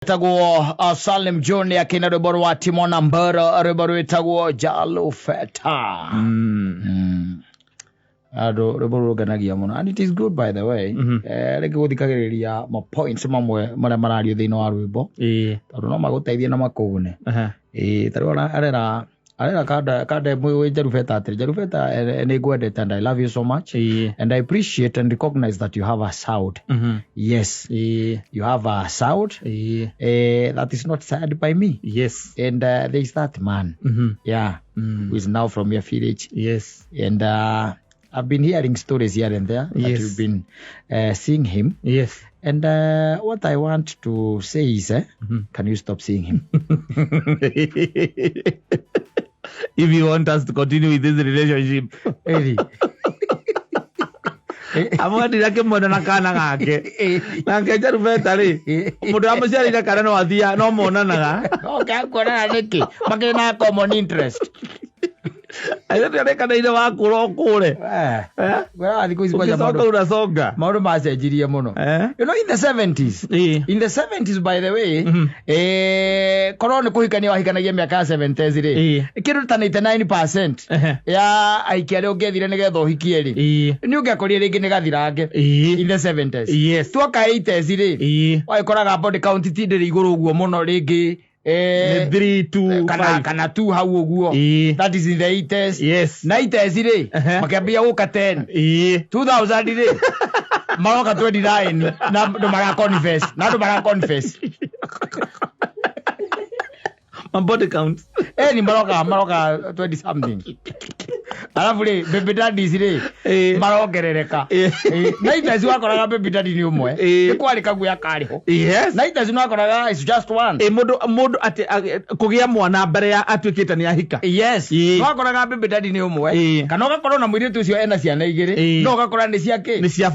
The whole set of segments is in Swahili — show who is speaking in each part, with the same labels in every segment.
Speaker 1: Tago Salem John ya kina rwebo wa Timona Mbara rwebo rwetagwo Jalo Feta. Ado rwebo ruganagia muno, and it is good by the way. Rege guthikagiriria ma points mamwe maria marario thini wa rwebo. Tondu no maguteithia na makugune. Tarona arera kada mwe Jarufeta atri Jarufeta and and I love you so much, and I appreciate and recognize that you have a sound. Yes, you have a sound that is not said by me.
Speaker 2: Yes,
Speaker 1: and there is that man, who is now from your village.
Speaker 2: Yes,
Speaker 1: and I've been hearing stories here and there that you've been seeing him.
Speaker 2: Yes.
Speaker 1: And what I want to say is, can you stop seeing him?
Speaker 2: If you want us to continue with this relationship. Amwandira kimwenda na kana gake na ngeja Rufeta ri mundu amuciarire kana no athia no monanaga
Speaker 1: kuonana niki makina common interest.
Speaker 2: Ayotele kana ile wa kurokure
Speaker 1: well thiko izi kwa
Speaker 2: jamaa unasonga
Speaker 1: maundu macenjirie muno. You know, in the 70s, in the 70s by the way, korone kuhikania wahikanagia miaka 70s ri kiru ta 99% ya aikia rio ngethire nigetha uhikie ri ni ungekoria ringi ni gathirange in the 70s.
Speaker 2: Yes,
Speaker 1: tuoka 80s ri waikoraga body count ti ndiri iguru uguo muno ringi
Speaker 2: 3 2
Speaker 1: kana 2 hau uguo. That is in the 80s.
Speaker 2: Yes,
Speaker 1: 90s ri makiambia guka 10 2000 ri maroka 29 na ndo mara confess
Speaker 2: my body count
Speaker 1: ni maroka 20 something. Alafu ri baby daddies ri marongerereka. Naitezi wakoraga baby daddy ni umwe ni kwari kaguya kariho.
Speaker 2: Yes,
Speaker 1: naitezi wakoraga is just one.
Speaker 2: Mundu ati kugia mwana mbere ya atwikite ni ahika.
Speaker 1: Yes, wakoraga baby daddy ni umwe kana ugakorwo na mwiri tu cio ena ciana igiri no ugakora ni ciake ni
Speaker 2: cia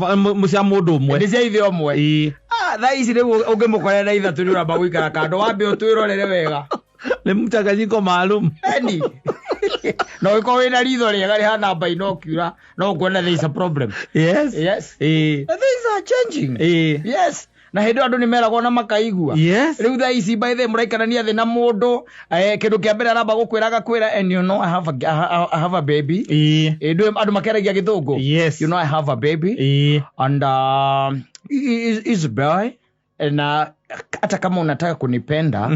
Speaker 2: mundu umwe
Speaker 1: ni cia ithe umwe. Thaa ici riu ungimukorera ithatu ni uramba guikara kando wambe utwirorere wega
Speaker 2: ni mchanganyiko maalum
Speaker 1: no iko wina ritho riega rihana binocular no kuona there is a problem.
Speaker 2: Yes,
Speaker 1: things are changing. Yes, na hindi andu ni meragwo na makaigua.
Speaker 2: Yes,
Speaker 1: riu thaa ici by the muraikarania thi na mundu kindu kia mbere aramba gukwiraga kwira and you know I have a baby. Andu makeragia githungu.
Speaker 2: Yes,
Speaker 1: you know I have a baby. And is boy. Na hata kama unataka kunipenda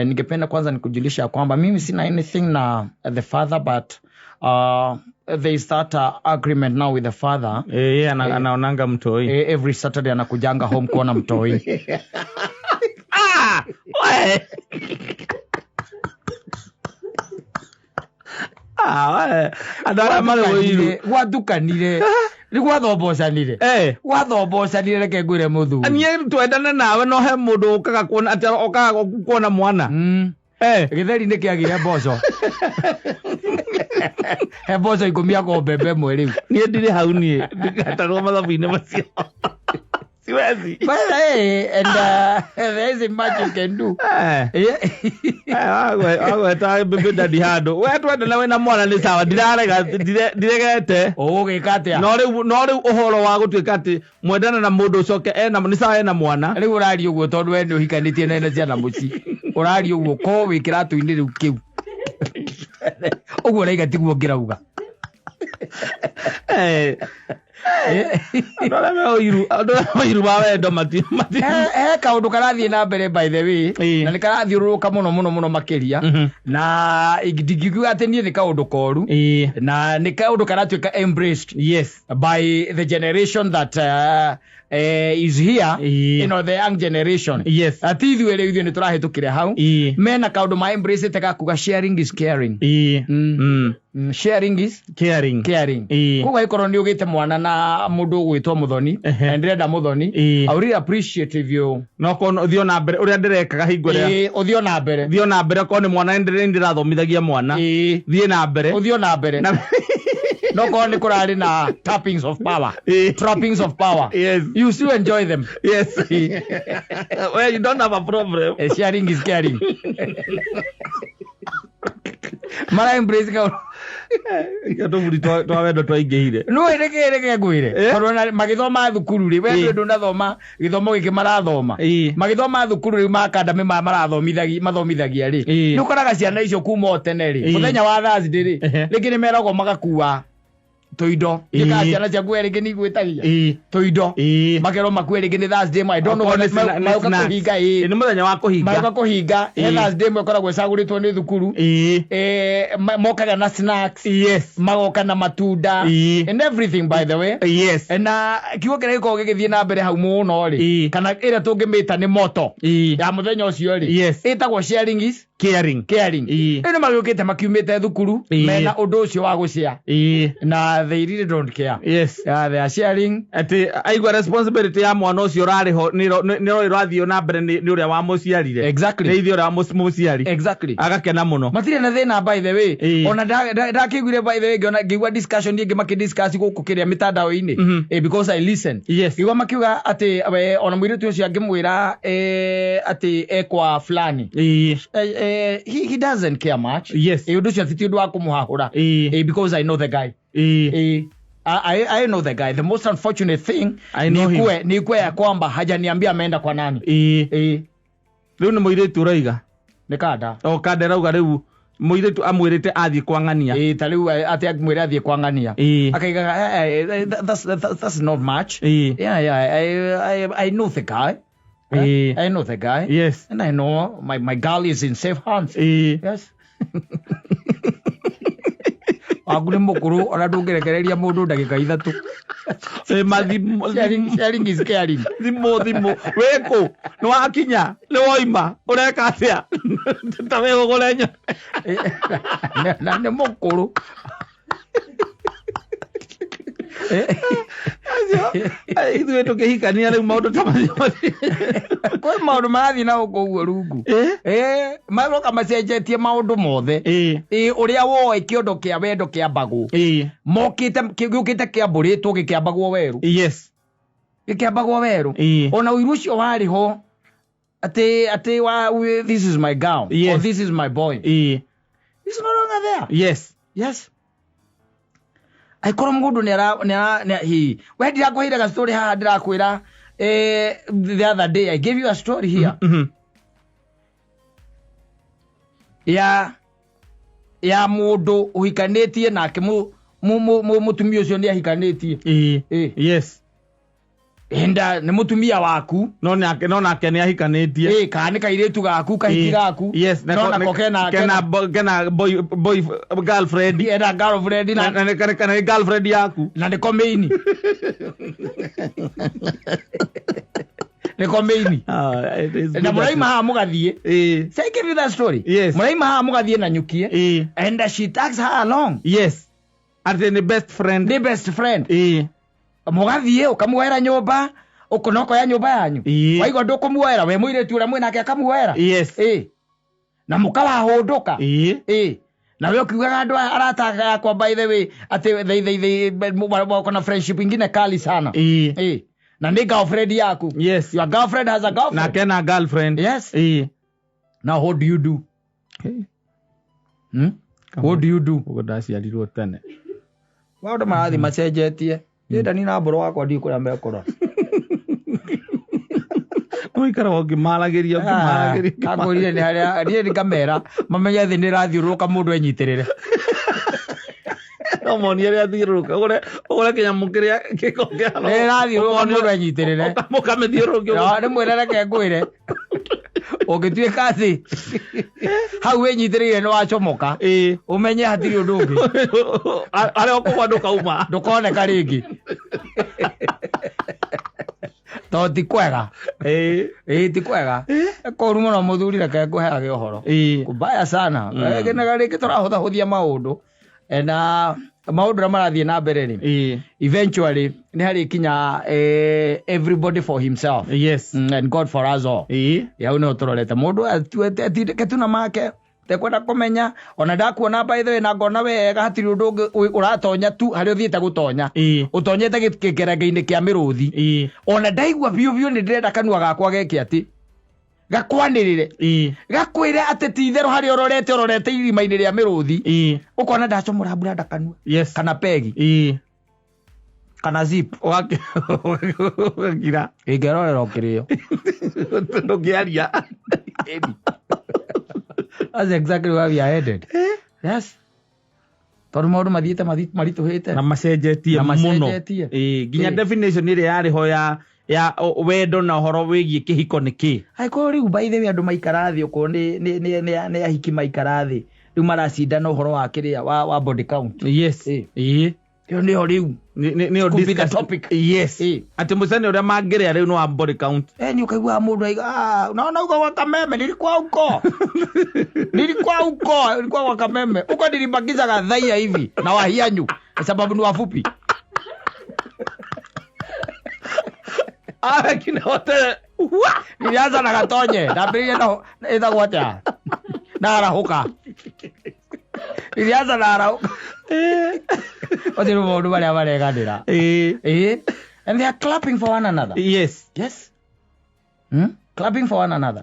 Speaker 1: ningependa kwanza nikujulisha kwamba mimi sina anything na the father, but there is that agreement now with the father.
Speaker 2: Anaonanga mtoi
Speaker 1: every Saturday anakujanga home kuona mtoi.
Speaker 2: Adara male woiru
Speaker 1: wathukanire ni gwathobocanire wathobocanire reke ngwire muthu
Speaker 2: ani twendana nawe no he mundu ukaga kuona ati okaga kuona mwana
Speaker 1: githeri ni kiagire mboco he mboco ikumia ko mbembe mwe riu
Speaker 2: ni ndire hau ni ngatarwo mathabu-ini macio siwezi
Speaker 1: but and there is much you can do.
Speaker 2: Agweta baby daddy hando we twendana we na mwana ni sawa ndiregete
Speaker 1: ugika atia
Speaker 2: no riu uhoro wa gutwika ati mwendana na mundu ucoke ni sawa ena mwana
Speaker 1: riu urari uguo tondu we ni uhikanitie na ena ciana muci urari uguo ko wikira tu-ini riu kiu uguo raiga tiguo ngirauga.
Speaker 2: Oiru ba Wendo mati
Speaker 1: kaundu karathie na mbere by the way na ni karathiururuka muno makiria na ingigikuga ati nie ni kaundu koru na ni kaundu karatwika embraced by the generation that is here, you know, the young generation. Ati ithuĩ rĩu ithuĩ nĩ tũrahĩtũkire hau mena kaundu ma embrace te gakuga sharing is caring. Sharing is
Speaker 2: caring.
Speaker 1: Kuga ikorwo ni ugite mwana na mundu gwitwo muthoni ndirenda muthoni I really appreciate if you
Speaker 2: no kono thio na mbere uria ndirekaga hingo ria
Speaker 1: uthio na mbere ko ni mwana ndirathomithagia mwana thie na mbere uthio na mbere no kono ni kurari na trappings of power.
Speaker 2: Yes,
Speaker 1: you still enjoy them.
Speaker 2: Yes. Well, you don't have a problem.
Speaker 1: Sharing is caring. Mara embrace ka
Speaker 2: Ikato muri twa Wendo twaingihire.
Speaker 1: No reke ngwire. Korona magithoma thukuru ri Wendo ndunathoma githomo giki marathoma. Magithoma thukuru ri makandame mathomithagia ri. Nukoraga ciana icio kuma tene ri. Muthenya wa Thursday ri. Rĩngĩ nĩ meragwo magakua toindo gĩkaciana cia kwere gĩ nĩgwĩtagia toindo makero makwere gĩ nĩ Thursday I don't know what mayoka kũhinga
Speaker 2: nĩ mũthenya wa kũhinga
Speaker 1: mayoka kũhinga Thursday mwekoragwo ĩcagũrĩtwo nĩ thukuru mokaga na snacks magoka na matunda and everything by the way na kiugo kĩrĩa gĩkoragwo gĩgĩthiĩ na mbere hau mũno rĩ kana ĩrĩa tũngĩmĩta nĩ moto ya mũthenya ũcio rĩ ĩtagwo sharing is caring ĩno magĩũkĩte makiumĩte thukuru mena ũndũ ũcio wa gũcia na they really don't care. They are sharing.
Speaker 2: Ati aigua responsibility ya mwana ũcio ũrarĩho nĩ ĩrathiĩ na mbere nĩ ũrĩa wa mũciarire.
Speaker 1: Exactly.
Speaker 2: Nĩ ithuĩ ũrĩa wa mũciari.
Speaker 1: Exactly.
Speaker 2: Agakena mũno.
Speaker 1: Matirĩ na thĩna by the way. Ona ndakĩiguire by the way ngĩigua discussion ĩngĩ makĩdiscuss gũkũ kĩrĩa mitandao-inĩ because I listen. Ngĩigua makiuga atĩ ona mũirĩtu ũcio angĩmwĩra atĩ ekwa fulani. He doesn't care much. Ũndũ ũcio ti ũndũ wa kũmũhahũra because I know the guy. I know the guy. The most unfortunate thing ni ya kwamba hajaniambia ameenda kwa nani.
Speaker 2: Leo ni mũirĩtu ũraiga.
Speaker 1: Nĩ Kata.
Speaker 2: Kata rauga rĩu mũirĩtu amwĩrĩte athiĩ kwa ng'ania.
Speaker 1: Ta rĩu atĩ amwĩra athiĩ kwa ng'ania. Akaiga that's not much. I know the guy. I know the guy. And I know my girl is in safe hands. Yes. Agure mukuru ona ndungerekereria mundu ndagika 3
Speaker 2: mathimo
Speaker 1: sharing is caring
Speaker 2: thimo weko no akinya ni woima ureka atia tawe gogorenya
Speaker 1: na ne mukuru
Speaker 2: ithuĩ tũkĩhikania rĩu maũndũ ta macio
Speaker 1: kwĩ maũndũ marathiĩ na gũkũ ũguo rungu maroka macenjetie maũndũ mothe ũrĩa woĩ kĩondo kĩa Wendo kĩambagwo gĩũkĩte kĩambũrĩtwo gĩkĩambagwo werũ gĩkĩambagwo werũ ona ũiru ũcio warĩ ho atĩ this is my girl or this is my boy it's no longer there. Yes. Aikoro mundu ni we ndirakwĩra ga story haha ndirakwĩra the other day I gave you a story here ya mundu uhikanĩtie nake mutumia ũcio nĩ ahikanĩtie enda nĩ mutumia waku
Speaker 2: no nake nĩ ahikanĩtie
Speaker 1: kana nĩ kairĩtu gaku kahiki gaku no nako
Speaker 2: kena boy girlfriend
Speaker 1: enda girlfriend
Speaker 2: kana girlfriend yaku
Speaker 1: na nĩ komeini nĩ komeini na mũraima haha mũgathiĩ say give you that story mũraima haha mũgathiĩ na nyukie and she tags her along
Speaker 2: at the best friend
Speaker 1: mũgathiĩ ũkamuoera nyũmba ũkũnoko ya nyũmba yanyu waigua ndũkũmuoera we mũirĩtu ũrĩa mwĩnake akamuoera na mũkawahũndũka na we ũkiugaga andũ arataga yakwa by the way atĩ wako na friendship ingine kali sana na nĩ girlfriend yaku your girlfriend has a girlfriend
Speaker 2: na kena girlfriend
Speaker 1: now what do you do what do you do
Speaker 2: ũgũdaciarirwo tene
Speaker 1: maũndũ marathiĩ macenjetie ndani na mboro wakwa ndi kũrĩa mekora
Speaker 2: ũikara ũngĩmaragĩria
Speaker 1: akũrire nĩ harĩa niĩ ngamera mamenye thĩ nĩ rathiũrũrũka mũndũ enyitĩrĩre
Speaker 2: no monie rĩa thiũrũrũka ũgũre kĩnyamũ kĩrĩa gĩkongea
Speaker 1: nĩ rathiũrũrũka mũndũ enyitĩrĩre
Speaker 2: mũkamĩthiũrũrũkia
Speaker 1: nĩ mwĩre reke ngwĩre ũngĩtuĩka atĩ hau wenyitĩrĩire nĩ wacomoka ũmenye hatirĩ ũndũ ũngĩ
Speaker 2: arĩa ũkũgwa ndũkauma
Speaker 1: ndũkoneka rĩngĩ to ti kwega ti kwega koru mũno mũthuri reke ngũheage ũhoro kubaya sana gĩnaga rĩngĩ tũrahũthahũthia maũndũ na maũndũ ũrĩa marathiĩ na mbere rĩ eventually nĩ harĩ kinya everybody for himself and God for us all yau nĩ ũtũrorete mũndũ atindĩke tuna make tekwenda kũmenya ona ndakuona by the way na ngona wega hatirĩ ũndũ ũngĩ ũratonya tu harĩa ũthiĩte gũtonya ũtonyete gĩkerenge-inĩ kĩa mĩrũthi ona ndaigua biũ nĩ ndĩrenda kanua gakwa geke atĩ gakwanirire gakwire ati tithero hari ororete irima-ini ria miruthi ukona ndacomora mbura ndakanua kana pegi kana zip
Speaker 2: gira
Speaker 1: ingerorera ukirio
Speaker 2: ndugiaria.
Speaker 1: That's exactly where we are headed. Yes. Tondu maundu mathiite marituhite
Speaker 2: na macenjetie muno ginya definition ire yari ho ya wendo na horo wigie kihiko niki
Speaker 1: aiko riu by the way andu maikarathi uko ni ahiki maikarathi riu maracinda no horo wa kiria wa body count.
Speaker 2: Yes
Speaker 1: yo ni riu
Speaker 2: ni
Speaker 1: discuss topic.
Speaker 2: Yes ati musane uria mangiria riu no wa body count
Speaker 1: ni ukaigua mundu aiga unaona uko kwa kameme nilikuwa huko kwa kameme uko nilibakiza kadhaia hivi na wahianyu sababu ni wafupi.
Speaker 2: Kina hote
Speaker 1: nilianza na gatonye na mbele na eza gwata na arahuka nilianza na arahuka odiru mundu bari abareganira and they are clapping for one another.
Speaker 2: Yes
Speaker 1: clapping for one another.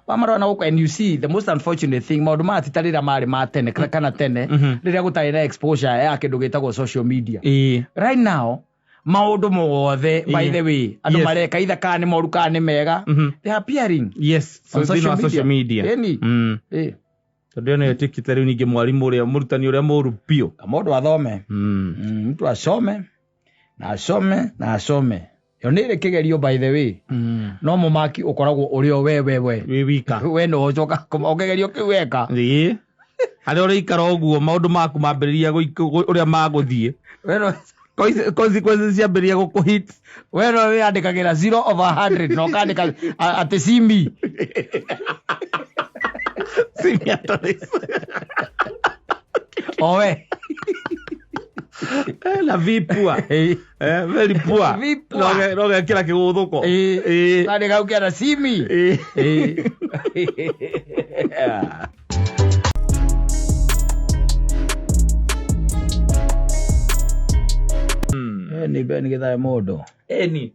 Speaker 1: Wamarona uko and you see the most unfortunate thing maundu matitarira mari matene kana tene riria gutari na exposure ya kindu gitagwo social media. Right now maundu mothe by the way andu mareka either kana moru kana mega they are appearing
Speaker 2: on social media. Tondu no tikite riu ninge mwarimu uria murutani uria muru pio
Speaker 1: mundu athome mtu asome na asome yo nire kigerio by the way no mumaki ukoragwo urio wewe
Speaker 2: wi wika
Speaker 1: we no ucoka ogegerio kiweka
Speaker 2: ari uri ikara oguo maundu maku mambiriria uria maguthie we consequences ciambiria gukuhit
Speaker 1: we no we andikagira 0/100 no kandika ati simi
Speaker 2: atoris
Speaker 1: owe
Speaker 2: la vipua very poor roge kila kiguthuko
Speaker 1: nani gaukia na simi ni beni githae modo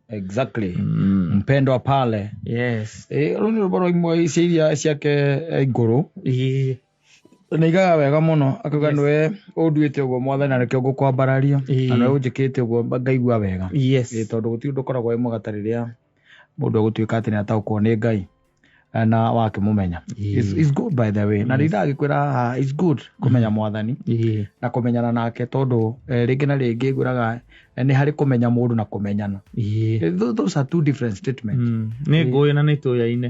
Speaker 1: exactly mpendwa pale.
Speaker 2: Yes
Speaker 1: runi ruboro imwe iciria ciake iguru nigaga wega muno akuga nwe unduite ugo mwathani na nikio ngukwambararia na nwe unjikite ugo ngaigua wega tondu guti undu koragwo imwe gatariria mundu gutuika ati ni ataukwo ni Ngai na wake mumenya. Is good by the way na ndiragikwira is good kumenya mwathani na kumenyana nake tondu ringi na ringi nguraga ni hari kumenya mundu na kumenyana. Those are two different statements.
Speaker 2: Ni ngui na ni tuyaine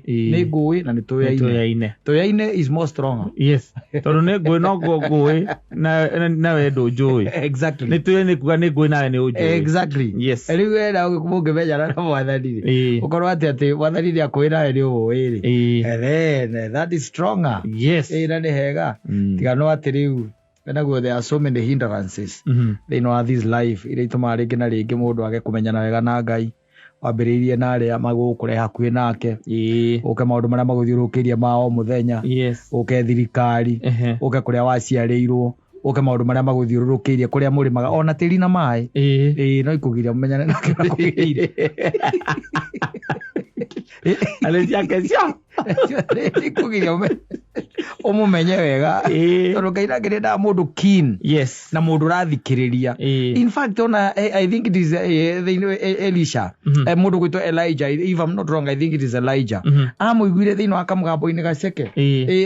Speaker 1: ni ngui na ni tuyaine is more stronger.
Speaker 2: Yes tondu ni ngui no ngui na we ndunjui
Speaker 1: exactly
Speaker 2: ni tuyaine kuga ni ngui nawe ni unjui
Speaker 1: exactly.
Speaker 2: Yes
Speaker 1: riu wenda ungimenyana na mwathani ukorwo ati mwathani ni akwira we ni uwiri then that is stronger.
Speaker 2: Yes
Speaker 1: na ni hega tiga no ati riu naguo there are so many hindrances they know this life ire ituma ringi na ringi mundu age kumenyana wega na Ngai wambiririe na aria magukure hakuhi nake uke maundu maria maguthiurukiria mao muthenya uke thirikari uke kuria waciarirwo uke maundu maria maguthiurukirie kuria murimaga ona tiri na mai no ikugiria mumenyane nake na kugiire
Speaker 2: alejia kesha
Speaker 1: ikugiria umumenye wega tondu Ngai nangirenda mundu keen na mundu rathikiriria. In fact ona I think it is Elisha mundu gwitwo Elijah if I'm not wrong I think it is Elijah amuiguire thiini wa kamugambo-ini gaceke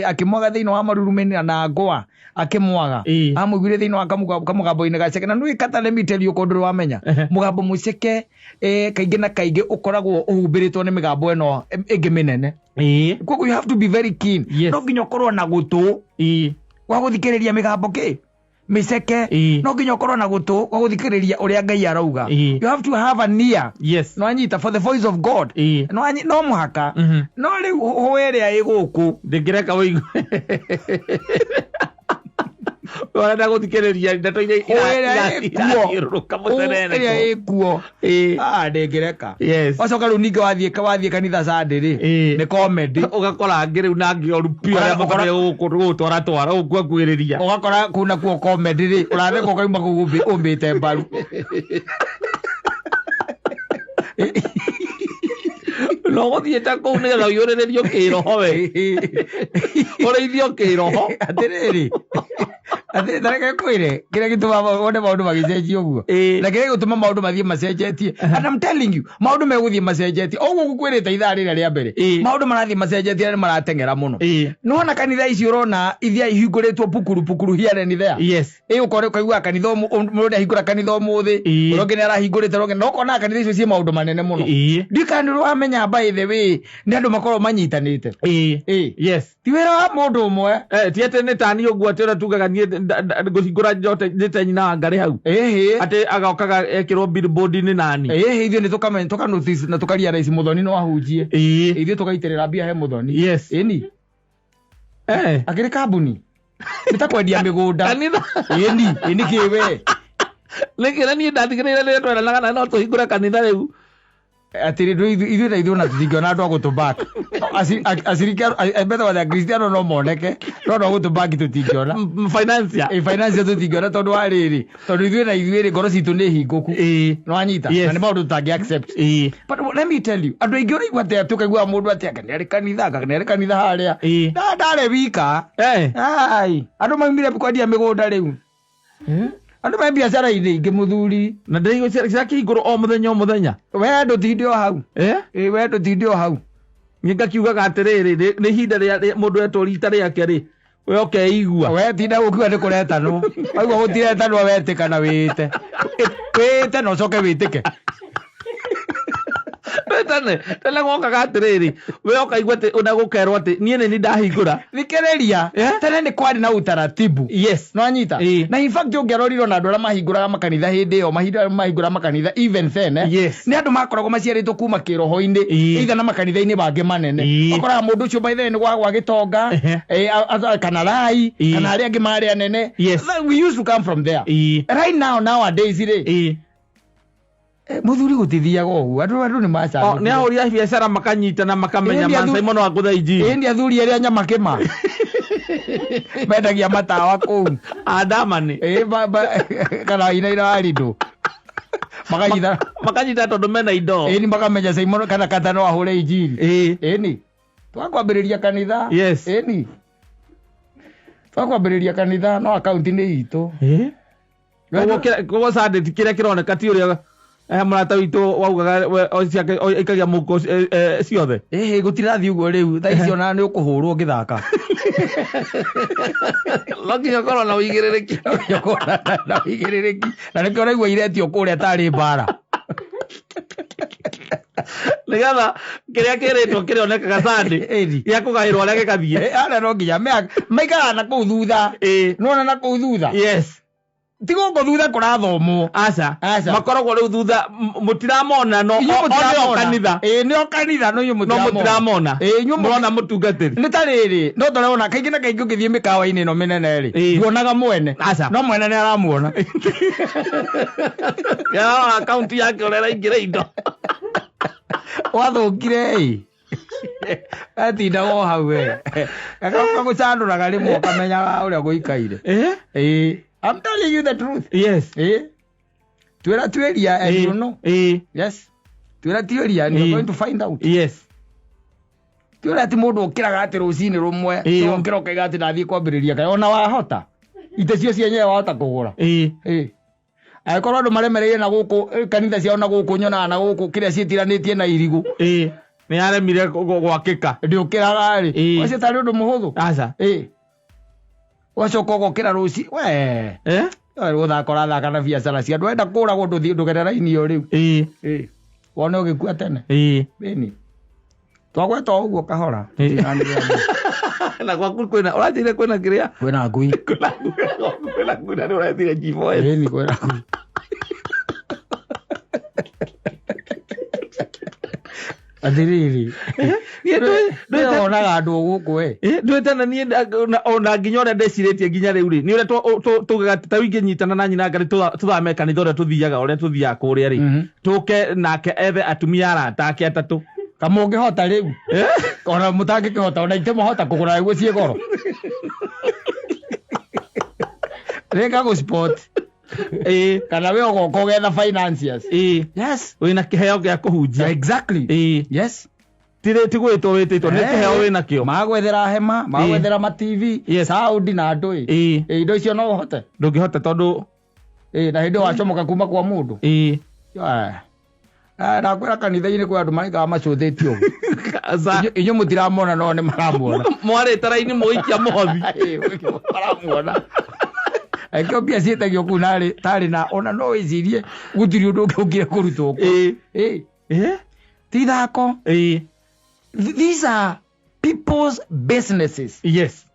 Speaker 1: akimwaga thiini wa marurumeni na ngwa akimwaga amuiguire thiini wa kamugambo-ini gaceke na nui Kata let me tell you kondu wamenya mugambo muceke kaingi na kaingi ukoragwo uhumbiritwo ni migambo eno ingi minene koguo you have to be very keen no nginya ukorwo na gutu wa guthikiriria migambo ki miceke no nginya ukorwo na gutu wa guthikiriria uria Ngai arauga. You have to have an ear no anyita for the voice of God no muhaka no riu hoeria iguku
Speaker 2: ndingireka wigu Wala guthikiriria ndeto
Speaker 1: iruruka muterere ikuo ndingireka wacoka riu ninge wathie kanitha Sunday ri ni comedy
Speaker 2: ugakora ngiriu na ngioru pio aria makore gutwara ugwiriria
Speaker 1: ugakora kuna kuo comedy ri uratheka ukaima umbite mbaru
Speaker 2: no gothieta kou ni getha yurirerio kiroho we ureithio kiroho
Speaker 1: atiriri ati tareke kwire kire gituma wone maundu magicenjia uguo na kire gutuma maundu mathie macenjetie and I'm telling you maundu meguthie macenjetie oguo gukwirite ithaa rira ria mbere maundu marathie macenjetie ni maratengera muno nona kanitha ici urona ithia ihinguritwo pukuru here ni there
Speaker 2: yes
Speaker 1: ukore kaigua kanitha mundu ahingura kanitha umuthi uronge ni arahingurite uronge no kona kanitha icio cie maundu manene muno ndikandu wamenya by the way ni andu makorwo manyitanite
Speaker 2: yes
Speaker 1: ti wira wa mundu umwe
Speaker 2: ti ate ni tani uguo atira tugaga nie guhingura njote njite nyina ngari hau ati agokaga ekirwo billboard ni nani
Speaker 1: ithuĩ ni tuka notice na tukaria rais muthoni no ahunjie ithuĩ tukaitirira mbia he muthoni
Speaker 2: yes
Speaker 1: ni akiri kambuni nitakwendia migunda ni kiwe
Speaker 2: lekera ni ndathigirira ni tweranaga no tuhingura kanitha riu
Speaker 1: atiri ithuĩ na ithuĩ na tutingiona andu agutubaka asirika betha wa Cristiano no moneke no agutubaki tutingiona finance tutingiona tondu wa riri tondu ithuĩ na ithuĩ ngoro citu ni hinguku no anyita na ni maundu tutangi accept but let me tell you andu aingi uraigua atia tukaigua mundu atia kanere kanitha haria ndare wika ai andu maumire kwendia migunda riu andu me biacara ingi muthuri
Speaker 2: na ndaigo cia kihinguro o muthenya
Speaker 1: wendo tindio hau wendo tindio hau
Speaker 2: nginga kiugaga atiriri ni hinda ria mundu etwo rita riake ri we okeigua
Speaker 1: we tinda gukiwa ni kuretanwo aigua gutiretanwo wetikana wite no coke witike tena
Speaker 2: gokaga atiriri we okaigua ati una gukerwo ati nie ni ndahingura
Speaker 1: thikereria tene ni kwari na utaratibu
Speaker 2: yes
Speaker 1: no anyita na in fact ungeroriro na andu ara mahinguraga makanitha hindi yo mahingura makanitha even then ni andu makoragwo maciaritwo kuma kiroho-ini either na makanitha-ini bangi manene okoraga mundu ucio by the way ni gwa gitonga kana rai kana aria angi mari anene we used to come from there right nowadays muthuri gutithiaga uguo andu ni macha
Speaker 2: ni ahuria biacara makanyita na makamenya Mansaimo no aguthaiji
Speaker 1: ndi athuri aria nyamakima mendagia matawa kuu
Speaker 2: andamani
Speaker 1: kana ina arindo
Speaker 2: makanyita tondu mena indo
Speaker 1: ni makamenya Saimo kana Kata no ahure injiri ni twakwambiriria kanitha ni twakwambiriria kanitha no account ni itu
Speaker 2: kogo sande kire kironeka ti uria murata witu waugaga ikagia muko ciothe
Speaker 1: gutirathi uguo riu tha icio na ni ukuhurwo ngithaka
Speaker 2: lokinya korwo na uigirereki
Speaker 1: na nikio raigua iretio kuria tari mbara
Speaker 2: nigetha kiria kiritwo kirionekaga sande gia kugairwo aria gikathie
Speaker 1: ara no nginya maikara na kuu thutha nona na kuu thutha
Speaker 2: yes
Speaker 1: tigo ngo thutha kurathomwo
Speaker 2: aca makoragwo riu thutha mutiramona no kanitha
Speaker 1: ni kanitha no yu
Speaker 2: mutiramona murona mutungatiri
Speaker 1: ni tariri no ndorona kaingi na kaingi ukithie mikawa-ini no minene ri nduonaga mwene no mwene ni aramuona
Speaker 2: ya account yake urera ingira indo
Speaker 1: wathukire atinda wo hau we akagucanduraga rimwe ukamenyaga uria guikaire I'm telling you the truth.
Speaker 2: Yes.
Speaker 1: Twira tweria and you know. Yes. Twira tweria and you're going to find out.
Speaker 2: Yes.
Speaker 1: Twira ati mundu ukiraga ati rucini rumwe ukira ukaiga ati nathie kwambiriria kana ona wahota ite cio cienyewe wahota kugura akorwo andu maremereire na guku kanitha ciao na guku nyona na guku kiria citiranitie na irigu
Speaker 2: ni aremire gwakika
Speaker 1: ndiukiraga ri wacio tari undu muhuthu
Speaker 2: aca
Speaker 1: wacoka gukira ruci we guthakora thaka na biacara cia ndwenda kuragwo ndugerera ini yo riu wone ugikua tene beni twagweta uguo kahora
Speaker 2: na gwaku kwina urajire kwina kiria
Speaker 1: kwina ngui
Speaker 2: kwina ngui na urajire jivo
Speaker 1: ni kwina ngui athiriri ni onaga andu guku
Speaker 2: ndwetana nie ona nginya uria ndeciritie nginya riu ri ni uria tugaga ta wingi nyitana na nyina ngari tuthame kanitha uria tuthiaga uria tuthiaga kuria ri tuke nake ethe atumia arata ake atatu
Speaker 1: kamungihota riu ona mutangikihota ona ite mohota kugura iguo cie goro reka go sport kana we ogoka getha financiers
Speaker 2: yes wina kiheo gia kuhunjia
Speaker 1: exactly yes
Speaker 2: tire tigwitwo wititwo ni kiheo wina kio
Speaker 1: magwethera hema magwethera ma TV sound na ndui indo icio no hote
Speaker 2: ndungihota tondu
Speaker 1: na hindo wacomoka kuma kwa mundu na kwera kanitha-ini kwa andu marika macuthitio inyo mutiramona no ni maramuona
Speaker 2: mwari taraini muikia mothi
Speaker 1: maramuona akio bia cietagio ku nari tari na ona no wicirie gutiri undu ungire kurutwo ti thako these are people's businesses.
Speaker 2: Yes.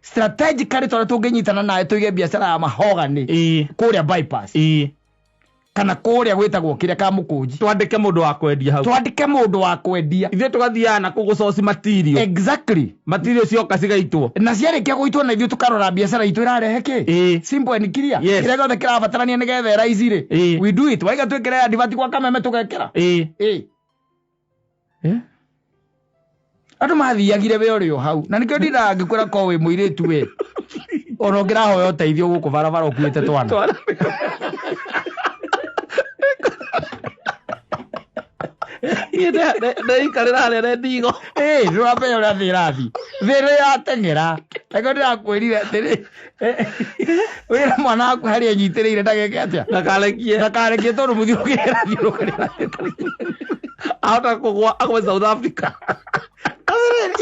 Speaker 1: Strategically tungenyitana nae tuige biashara ya mahogani kuria bypass kana kuria gwitagwo kiria ka mukunji
Speaker 2: twandike mundu wa kwendia hau
Speaker 1: ithe
Speaker 2: tugathiana na kugucoci material.
Speaker 1: Exactly.
Speaker 2: Material cioka cigaitwo
Speaker 1: na ciarikia guitwo na ithu tukarora biashara itu irarehe ki simple and clear kira gothe kirabatarania nigethe raizire we do it waiga twikire advert kwa kameme tugekira andu mathiagire we urio hau na nikio ndira ngikwira ko we muiritu we ono ngirahoya uteithio guku barabara ukuite twana
Speaker 2: neikarira nene ndigo
Speaker 1: rurabe uria thirathi thire yatengera ego ndirakwirire atiri wira mwana waku haria nyitiriire ndageke atia ndakarekie tondu muthiukira thiurukarira
Speaker 2: ahota kugwa akwe South Africa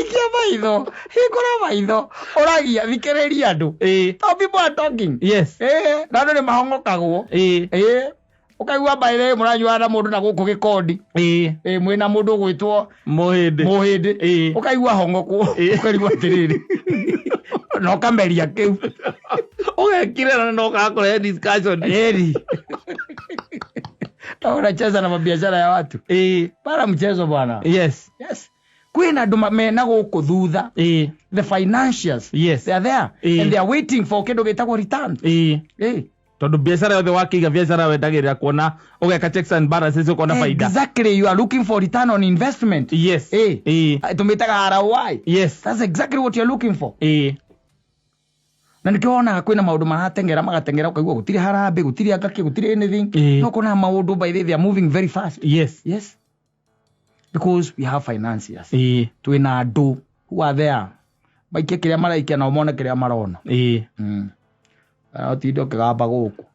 Speaker 1: ikia maitho hingura maitho uragia thikiriria andu people are talking.
Speaker 2: Yes.
Speaker 1: Na andu ni mahongokagwo ukaigua baire muranyua na mundu na guku gikondi mwina mundu gwitwo muhindi ukaigua hongokwo ukaigua tiriri no kameria kiu
Speaker 2: ugekire no kakore discussion
Speaker 1: unacheza na mabiashara ya watu para mchezo bwana.
Speaker 2: Yes.
Speaker 1: Kwina andu mena guku thutha the financials.
Speaker 2: Yes.
Speaker 1: They are there and they are waiting for kindu gitagwo return
Speaker 2: tondu biashara yothe wakiga biashara wendagirira kuona ugeka checks and balances ukona faida.
Speaker 1: Exactly. You are looking for return on investment.
Speaker 2: Yes.
Speaker 1: Tumitaga ROI.
Speaker 2: Yes.
Speaker 1: That's exactly what you are looking for. Na nikiona kwina maundu magatengera ukaigua gutiri harambe gutiri akaki gutiri anything no kuna maundu by they are moving very fast. Yes. Because we have financiers. Twina andu who are there maikia kiria maraikia na umone kiria marona tindo kigamba guku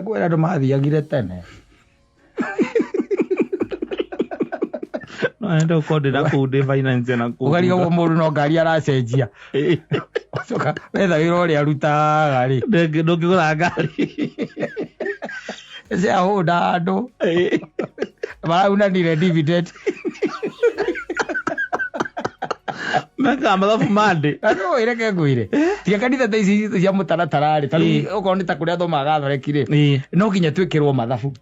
Speaker 1: kwira andu mathiagire tene
Speaker 2: no endo kodira ku de finance na ku
Speaker 1: ugariga mundu no ngari aracenjia soka wetha wira uri arutaga ri
Speaker 2: ndungigura ngari
Speaker 1: ese ahoda andu una dire dividend
Speaker 2: meka mathabu mande
Speaker 1: ano ireke ngwire tia kanitha taici cia mutaratarari tari uko ni ta kuria thomaga thorekire no ginya twikirwo mathabu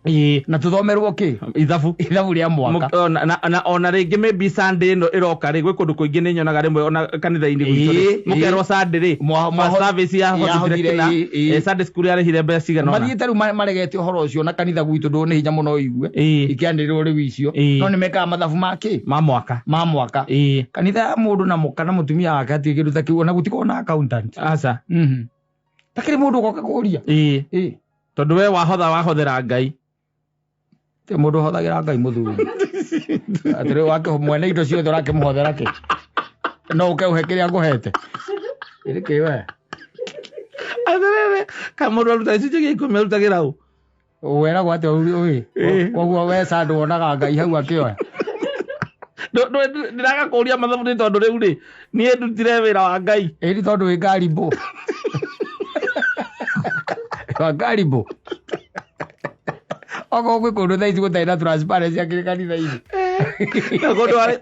Speaker 1: na tuthomerwo ki ithabu ria mwaka
Speaker 2: na ona ringi maybe Sunday no iroka ri gwe kundu kuingi ni nyonaga rimwe ona kanitha-ini gwitu mukerwo Sunday ri service ya hothire Sunday school ya rehire mbeca cigana
Speaker 1: mathiite riu maregete uhoro ucio na kanitha gwitu ndu ni hinya muno igue ikiandirirwo riu icio no ni mekaga mathabu maki
Speaker 2: ma mwaka
Speaker 1: kanitha ya mundu na kana mutumia wake atigiruta kiu ona gutiko na accountant
Speaker 2: aca
Speaker 1: takiri mundu goka kuria
Speaker 2: tondu we wahothera Ngai
Speaker 1: te mundu hothagira Ngai muthuri atire wake mwene indo ciothe urakimuhothera ki no ukeuhe kiria nguhete iri kiwe
Speaker 2: atire kamundu aruta icio gi kumurutagira u
Speaker 1: wera gwate ui koguo we sandu onaga Ngai hau akioya
Speaker 2: ndiraga kuria mathabu ni tondu riu ri ni ndutire wira wa Ngai
Speaker 1: iri tondu wi ngaribo wa ngaribo oko gwe kundu thaici gutaina transparency akiri kanitha-ini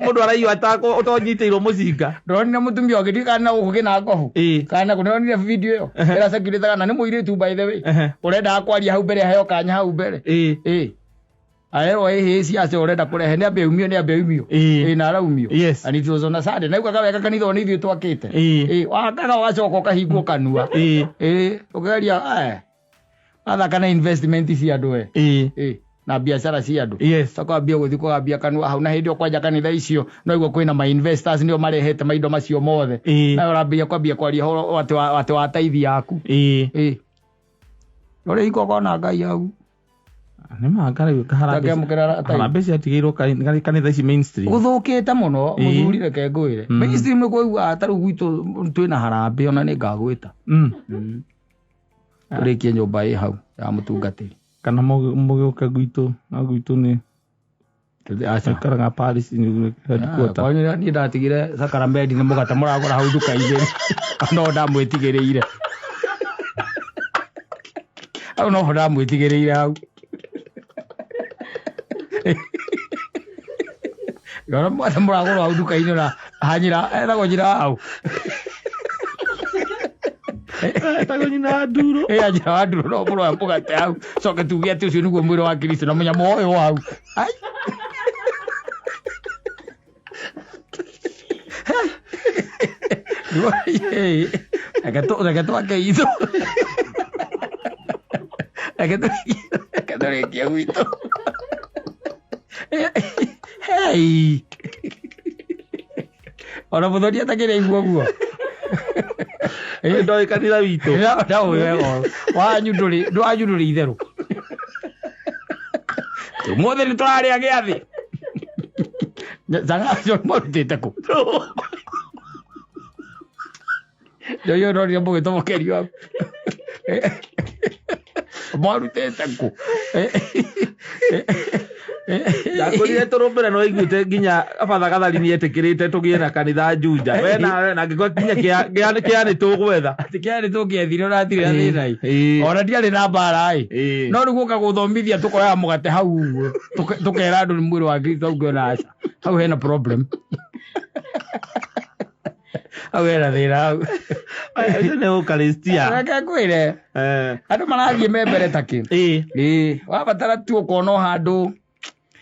Speaker 2: mundu araigua tako utonyitĩirwo mũcinga
Speaker 1: ndonire mutumia ũngĩ kana gũkũ kĩna ngohu kana kũnĩronire video ĩyo ĩracakirĩtaga na nĩ mũirĩtu by the way ũrenda kwaria hau mbere aheo kanya hau mbere aerwo ciace ũrenda kũrehe nĩ ambia umio na araumio and it was on a Sunday na ukaga wega kanitha nĩ ithuĩ twakĩte wakaga ũgacoka ũkahingwo kanua ũkegeria athaka na investment cia andũ na biashara cia andũ tũkwambia gũthiĩ kũgambia kanua hau na hĩndĩ ĩyo kwanja kanitha icio no igua kwĩna ma investors nĩo marehete maindo macio mothe na ũrambia kwambia kwaria atĩ wa taithi yaku ũrĩa ikogona Ngai hau
Speaker 2: Nima ngari harambe ciatigirwo kanitha ici mainstream
Speaker 1: guthukite muno muthuri reke ngwire mainstream ni kuigua ataru gwitu twina harambe ona ni ngagwita turikie nyumba i hau ya mutungatiri
Speaker 2: kana mugiuka gwitu ni karaga Paris ni headquarter
Speaker 1: kwani ni ndatigire Sacramento ni mugata muragora hau nduka-ini no ndamwitigireire au no ndamwitigireire hau Gora mwana muragora hau nduka-ini na hanyira etagwo njira hau
Speaker 2: etagwo nyina nduro
Speaker 1: njira wa nduro no mũrwa mugate hau coke tuge ati ucio niguo mwĩrĩ wa Kristo na munya moyo hau Reke twake itho reke tũrĩkie gwitũ ona mũthoni atakĩrĩ iguo guo
Speaker 2: ndoĩ kanitha witũ
Speaker 1: wanyu ndũrĩ itherũ ũmũthĩ nĩ tũrarĩa gĩathĩ Zangacio marutĩte kũ yo no ria mbuge tomokerio hau marutĩte kũ
Speaker 2: Ndakorire tũrũmbĩra no iguĩte nginya abatha gathari nĩ etĩkĩrĩte tũgĩe na kanitha Juja we na ngĩkwa kinya kĩa nĩ tũgwetha
Speaker 1: atĩ kĩa nĩ tũngĩethire ona ndirĩ na thĩna ona ndiarĩ na mbara no rĩu gũka gũthomithia tũkoyaga mũgate hau ũguo tũkera andũ nĩ mwĩrĩ wa Kristo hau ngĩona aca hau hena problem hau hena thĩna hau
Speaker 2: icio nĩ Eucharistia
Speaker 1: reke ngwĩre andũ marathiĩ me mbere ta kĩ wabatara tu ũkona handũ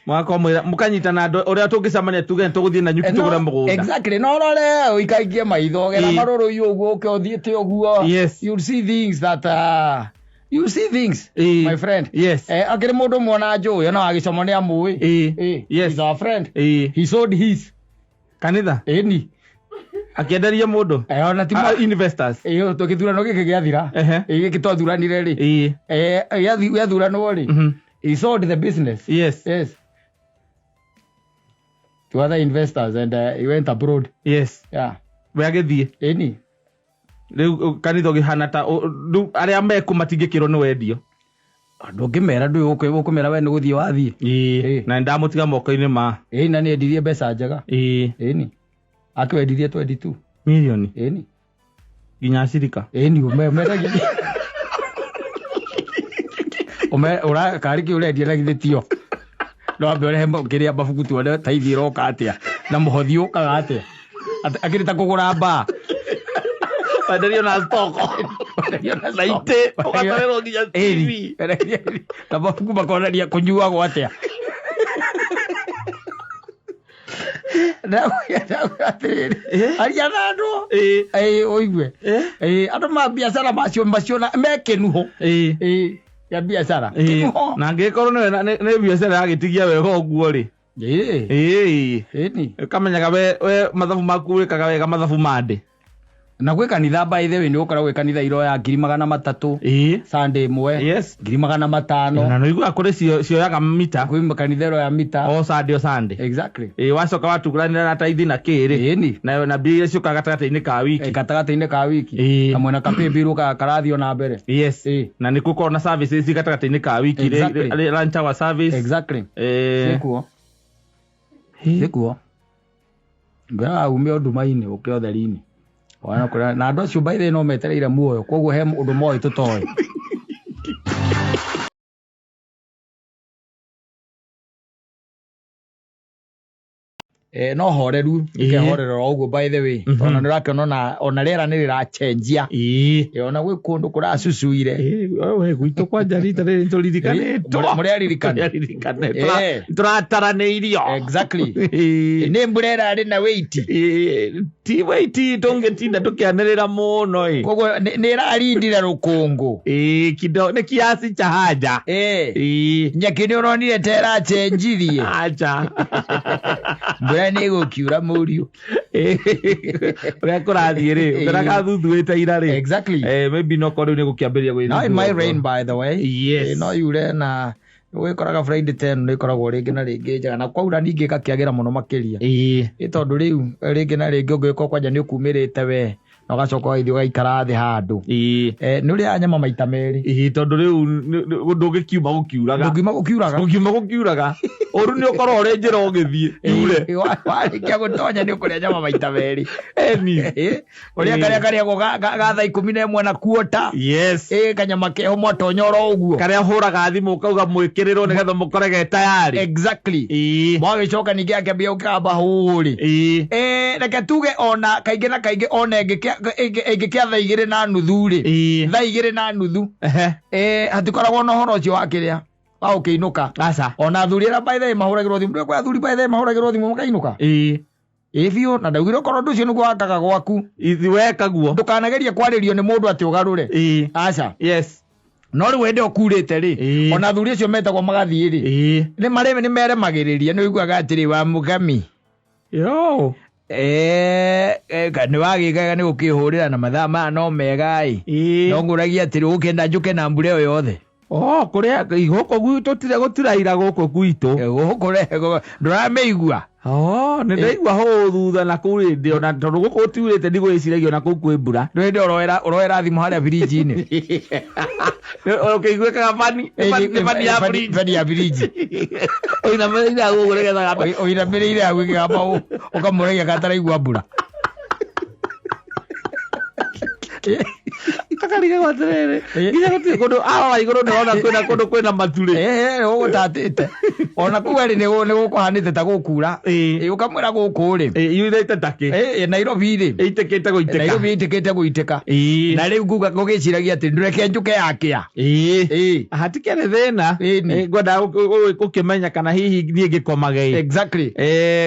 Speaker 2: mũkanyitana andũ ũrĩa tũngĩcamania tuge tũgũthiĩ na nyuki tũgũre mũgũnda
Speaker 1: exactly no rore ũikaikie maitho gera marũrũ ũguo ũke ũthiĩte ũguo you'll see things that you see things my friend akĩrĩ mũndũ mwona njũĩ ona agĩcama nĩ amũĩ he's our friend he sold his
Speaker 2: kanitha
Speaker 1: ni
Speaker 2: akienderia mũndũ
Speaker 1: ona ti
Speaker 2: investors
Speaker 1: tũgĩthurano gĩkĩ gĩathira gĩkĩ twathuranire rĩ gĩathuranwo rĩ he sold the business yes to other investors and he went abroad
Speaker 2: we agĩthiĩ
Speaker 1: ni
Speaker 2: rĩu kanitha ũgĩhana ta arĩa meku matingĩkĩrwo nĩ wendio
Speaker 1: ndũngĩmera ndũĩ ũkũmera we nĩ gũthiĩ wathiĩ
Speaker 2: na ndamũtiga moko-inĩ ma
Speaker 1: na nĩ endirie mbeca njega ni akĩwendirie 22
Speaker 2: milioni
Speaker 1: ni
Speaker 2: nginya acirika
Speaker 1: ni ũmeragia ũrakarĩkĩ ũrendia na githĩ tio no ambe ũrehe kĩrĩa mabuku tuone ta ithi iroka atĩa na mũhothi ũkaga atĩa akĩrĩ ta kũgũra mbaa
Speaker 2: wenderio na stoko na itĩ ũgatwarĩrwo nginya TV
Speaker 1: na mabuku makonania kũnyuagwo atĩa aria na andũ ũigue andũ ma biacara macio mekenu ho ya biacara
Speaker 2: na ngĩkorwo nĩ biacara yagĩtigia wega ũguo rĩ ũkamenyaga we mathabu maku wĩkaga wega mathabu mande
Speaker 1: na gwĩ kanitha by the way nĩ ũkoragwo gwĩ kanitha iroya 300,000 Sunday ĩmwe 500,000
Speaker 2: na no igua kũrĩ cioyaga mita
Speaker 1: kwĩ kanitha iroya mita
Speaker 2: o Sunday
Speaker 1: exactly
Speaker 2: wacoka watuguranĩra na taithi na kĩrĩ na mbia iria ciũkaga gatagatĩ-inĩ ka wiki kamwe na kapĩmbirũ karathio na mbere na nĩ gũkorwo na services gatagatĩ-inĩ ka wiki lunch hour service
Speaker 1: sikuo ngara ume ũnduma-inĩ ũke ũtheri-inĩ na andũ acio by the way no metereire muoyo koguo he ũndũ moĩ tũtoĩ no horeru ikehorera ũguo by the way ona nĩ ũrakĩona ona rĩera nĩ rĩracenjia ona gwĩ kũndũ kũracucuire
Speaker 2: we gwitũ kwanja rita rĩrĩ tũririkanĩtwo tũrataranĩirio
Speaker 1: exactly nĩ mbura ĩrarĩ na weight
Speaker 2: ti weight tũngĩtinda tũkĩanĩrĩra mũno
Speaker 1: koguo nĩ ĩrarindire rũkũngũ
Speaker 2: kidogo nĩ kiasi cha haja
Speaker 1: nyeki nĩ ũronire ta ĩracenjirie mbura nĩ gũkiura mũriũ
Speaker 2: ũrĩa kũrathiĩ rĩ ũragathuthuĩte ira rĩ
Speaker 1: exactly
Speaker 2: maybe no korwo nĩ gũkĩambĩrĩria gwĩ
Speaker 1: now it might rain by the way no yure na gwikoraga Friday 10 ni koragwo ringi na ringi njaga na kwaura ningi gakiagira muno makiria tondu riu ringi na ringi ungiko kwanja ni ukumirite we na ugacoka ithio gaikara thi handu ni uri anyama maita meri
Speaker 2: tondu riu ndungikiuma gukiuraga oru ni ukorwo uri njira ugithie yure
Speaker 1: warikia gutonya ni ukuria nyama maita meri uria karia go ga thaa 11 na kuota kanyama keho mwatonyora uguo
Speaker 2: karia huraga thimu ukauga mwikiriro nigetha mukorege tayari
Speaker 1: exactly mwagicoka ningi akambia ukamba huri reke tuge ona kaingi na kaingi ona ingĩkia thaa 2:30 ri thaa 2:30 hatikoragwo na horo ucio wa kiria wa Kuinuka ona athuri ra by the way mahuragirwo thimu kwa athuri by the way mahuragirwo thimu Kuinuka biũ na ndaugire korwo ndu ucio niguo wakaga gwaku
Speaker 2: ithi wekaguo
Speaker 1: ndukanagerie kwaririo ni mundu ati ugarure no ri wende okurite ri ona athuri acio metagwo magathie ri ni meremagiriria ni uiguaga atiri wa mugami ni wagigaga ni gukihurira na mathaa ma no mega no nguragia atiri ukenda njuke na mbure yo yothe
Speaker 2: kuria igoko gwitũ gutiraira gũkũ gwitũ
Speaker 1: gukure ndurameigua
Speaker 2: ni ndaigua ho thutha na kuri ndi ona tondu gũkũ gũtiurĩte ndigwĩciragia na kũu kwĩ mbura
Speaker 1: ndi uroera thimu harĩa biriji-inĩ
Speaker 2: ũkĩiguĩkaga bani ya biriji ũinamĩrĩire hau ũguo nĩgetha
Speaker 1: ũinamĩrĩire hau ĩkĩgamba ũkamũragia gataraigua mbura
Speaker 2: akariga gwatiriri nginya gutire kundu awa iguru ndirona kwina kundu kwina maturi
Speaker 1: ugutatite ona kuwe ri ni gukuhanite ta gukura ukamwira guku ri
Speaker 2: yurite taki
Speaker 1: Nairobi ri
Speaker 2: itikite guiteka
Speaker 1: Nairobi itikite guiteka na riu nguga gugiciragia ati ndureke njuke yakia
Speaker 2: hatikere thina ngwenda gukimenya kana hihi nie ngikomage
Speaker 1: exactly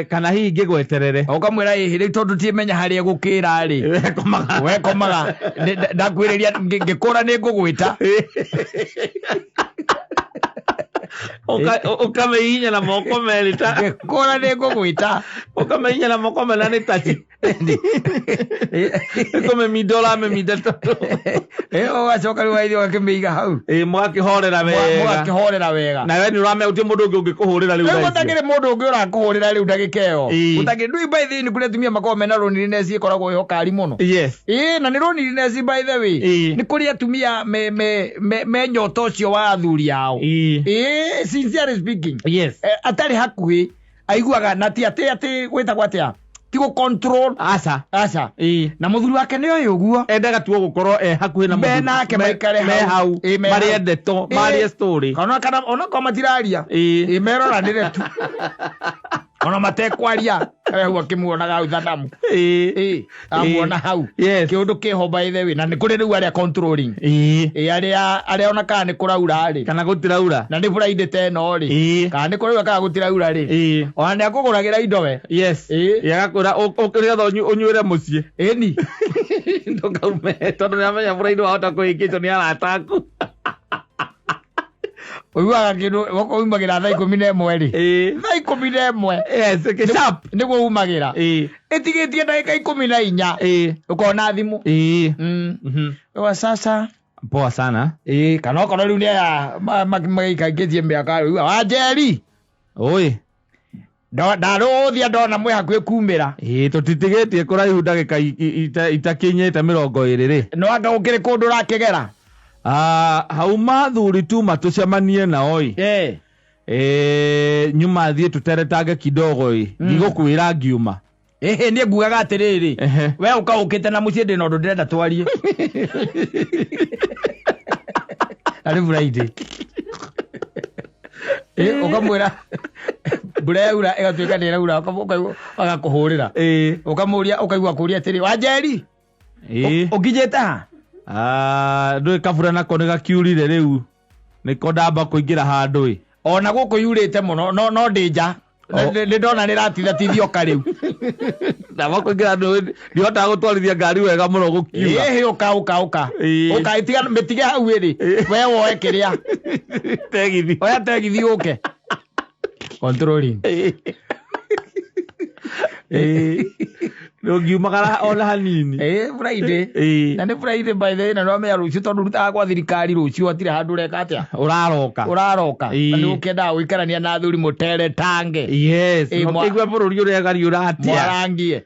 Speaker 2: kana hihi ngigweterere
Speaker 1: ukamwira riu tondu timenya haria gukira ri wekomaga ndakwiriria ngikura ni ngugwita
Speaker 2: ukameinya na moko meri ta
Speaker 1: ngikura ni ngugwita
Speaker 2: ukameinya na moko meri ni tachi kome midola me midato
Speaker 1: ugacoka riu waithio gakimiiga hau
Speaker 2: mwakihorera wega na we ni urame uti mundu ungi ungikuhurira riu
Speaker 1: gutagire mundu ungi urakuhurira riu ndagikeo gutagire ndui by the ni kuria tumia makome na loneliness ikoragwo yo kari muno na ni loneliness by the way ni kuria tumia me nyoto ucio wa athuri ao sincerely speaking atari hakuhi aiguaga na ti ati gwitagwo atia tigo control asa
Speaker 2: na muthuri wake ni oyo uguo endaga tuo gukorwo hakuhi na muthuri
Speaker 1: nake maikare
Speaker 2: hau mari endeto mari story
Speaker 1: kana ona kwa matiraria meroranire tu ona matekwaria hau akimuonaga hau thadamu amuona hau kiundu kiho by the way na ni kuri riu aria controlling aria ona kana ni kuraura ri
Speaker 2: kana gutiraura
Speaker 1: na ni Friday 10 ri kana ni kuraura kana gutiraura ri ona ni akuguragira indo we
Speaker 2: yagakura ukiriga unyuire mucii
Speaker 1: ni
Speaker 2: ndukaume tondu ni amenya Friday wahota kuhikitwo ni arataku
Speaker 1: uiwaga kindu umagira thaa 11 ri thaa 11
Speaker 2: kisap
Speaker 1: niguo umagira itigitie ndagika 14 ukona thimu wa sasa
Speaker 2: poa sana
Speaker 1: kana okona riu ni aya magikaingithie miaka riu wa Njeri
Speaker 2: oi
Speaker 1: ndaruthia ndona mwe hakuhi kumira
Speaker 2: tutitigitie kuraihu ndagika itakinyite 20 ri
Speaker 1: no anga ukiri kundu rakigera
Speaker 2: hauma thuri tu matucemanie nao nyuma thie tuteretange kidogo ngigukwira ngiuma
Speaker 1: ni ngugaga atiriri we ukaukite na mucii ndina undu ndirenda twarie ari Friday ukamwira mbura yaura igatuika ni iraura agakuhurira ukamuria ukaigua kuria atiri wa Njeri ukinyite ha
Speaker 2: ndui kabura nako ni gakiurire riu niko ndamba kuingira handu
Speaker 1: ona guku yurite muno no ndija ni ndona ni ratitha tithioka riu
Speaker 2: ndamba kuingira ndihota gutwarithia ngari wega muno gukiuga
Speaker 1: uka itiga mitige hau iri we woe kiria
Speaker 2: tegithi
Speaker 1: oya tegithi uke controlling
Speaker 2: Ngiumagara ona hanini.
Speaker 1: Friday. Na ni Friday by the way na no me rucio tondu rutaga kwa thirikari rucio atire handu reka atia. Uraroka. Na ni ukenda guikarania na thuri mutere tange.
Speaker 2: Yes. Igwe bururi uri agari uratia.
Speaker 1: Mwarangie.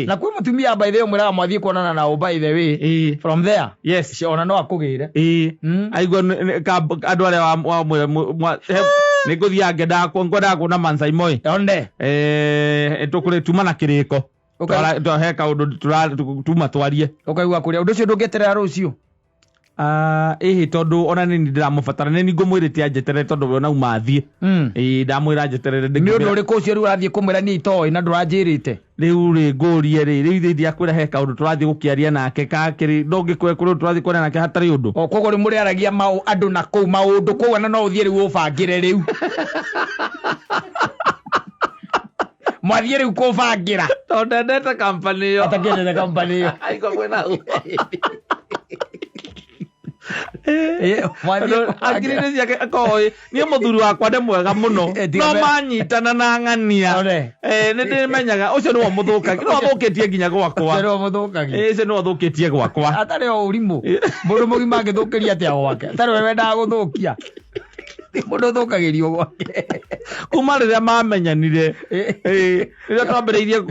Speaker 1: Na kwi mutumia by the way mwiraga mwathie kuonana nao by the way. From there.
Speaker 2: Yes.
Speaker 1: Ona no akugire.
Speaker 2: Aigwa andu aria wa niguthia ngenda ngwenda kuona Mansaimo.
Speaker 1: Onde.
Speaker 2: Tukure tuma na kiriko. He kaundu tuma twarie.
Speaker 1: Ukaigua kuria undu ucio ndungeterera rucio.
Speaker 2: Tondu ona ni ndiramubatara ni ngumwirite anjeterere tondu ona umathie. Ndamwira anjeterere
Speaker 1: ni undu uriku ucio riu urathie kumwira ni itoi na nduranjirite.
Speaker 2: Riu ri ngurie riu thithi akwira he kaundu turathie gukiaria nake kakiri ndungikwe kuru turathie kuona nake hatari undu.
Speaker 1: Koguo ri muri aragia andu na kuu maundu kuu na no uthie riu ubangire riu. Mwathie riu kubangira.
Speaker 2: Tondu ndete company yo.
Speaker 1: Atakendete company yo.
Speaker 2: Aiko kwena u. Akirire ciake akoi ni muthuri wakwa nde mwega muno no manyitana na ng'ania ni ndimenyaga ucio no muthukagia no thukitie nginya gwakwa
Speaker 1: no muthukagia
Speaker 2: icio no thukitie gwakwa
Speaker 1: atari o urimu mundu mugima angithukiria atia gwake atari we wendaga guthukia mundu thukagirio gwake
Speaker 2: kuma riria mamenyanire riria twambiriirie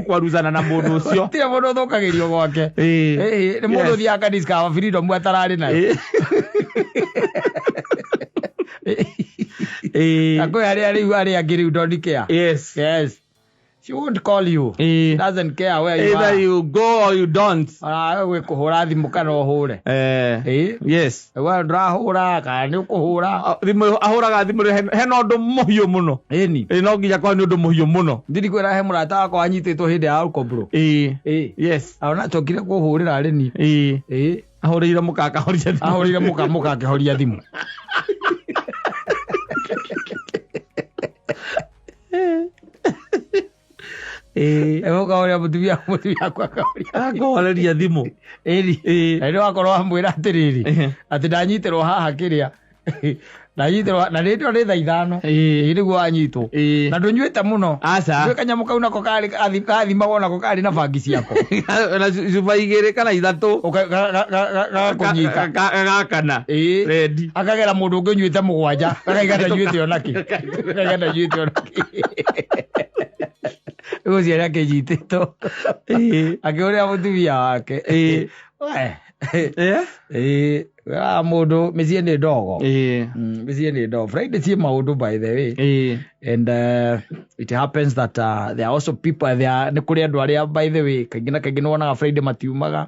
Speaker 2: kwaruzana na mundu ucio
Speaker 1: tire mundu thukagirio gwake ni mundu thia kanitha freedom atarari nayo akoi aria ngiriu don't care.
Speaker 2: Yes.
Speaker 1: She won't call you. Doesn't care where you are.
Speaker 2: Either you go or you don't.
Speaker 1: We kuhura thimu kana uhure.
Speaker 2: Yes.
Speaker 1: We ndurahura kana ni ukuhura.
Speaker 2: Thimu ahuraga thimu he no ndu muhiu muno. No nginya kwa ni ndu muhiu muno.
Speaker 1: Ndiri kwira he murata wakwa anyititwo hindi ya alcohol bro.
Speaker 2: Yes.
Speaker 1: Ona chokire kuhurira ri ni.
Speaker 2: Ahurire mukaka horia thimu.
Speaker 1: Ahurire mukaka horia thimu. Ewo kaoria mutumia kwa kaoria.
Speaker 2: Akoreria thimu.
Speaker 1: Eri wakorwo amwira atiriri. Ati ndanyitirwo haha kiria. Ndanyitirwo na rĩtwa nĩ thaa 5. Nĩguo anyitwo. Na ndũnyuĩte mũno. Aca. Kanyamu kau nako kari kathimagwo nako kari na bangi ciako.
Speaker 2: Na cuba 2 kana 3.
Speaker 1: Gakunyita.
Speaker 2: Gakana. Ready.
Speaker 1: Akagera mũndũ ũngĩ nyuĩte 7. Akaiga ndanyuĩte onaki. Akaiga ndanyuĩte onaki. Uzi era ke jitito. Akiuria mutumia wake. Mundu micie ni ndogo. Micie ni ndogo. Friday tie maundu by the way. And it happens that there are also people there ni kuri andu aria by the way kaingĩ na wonaga Friday matiumaga.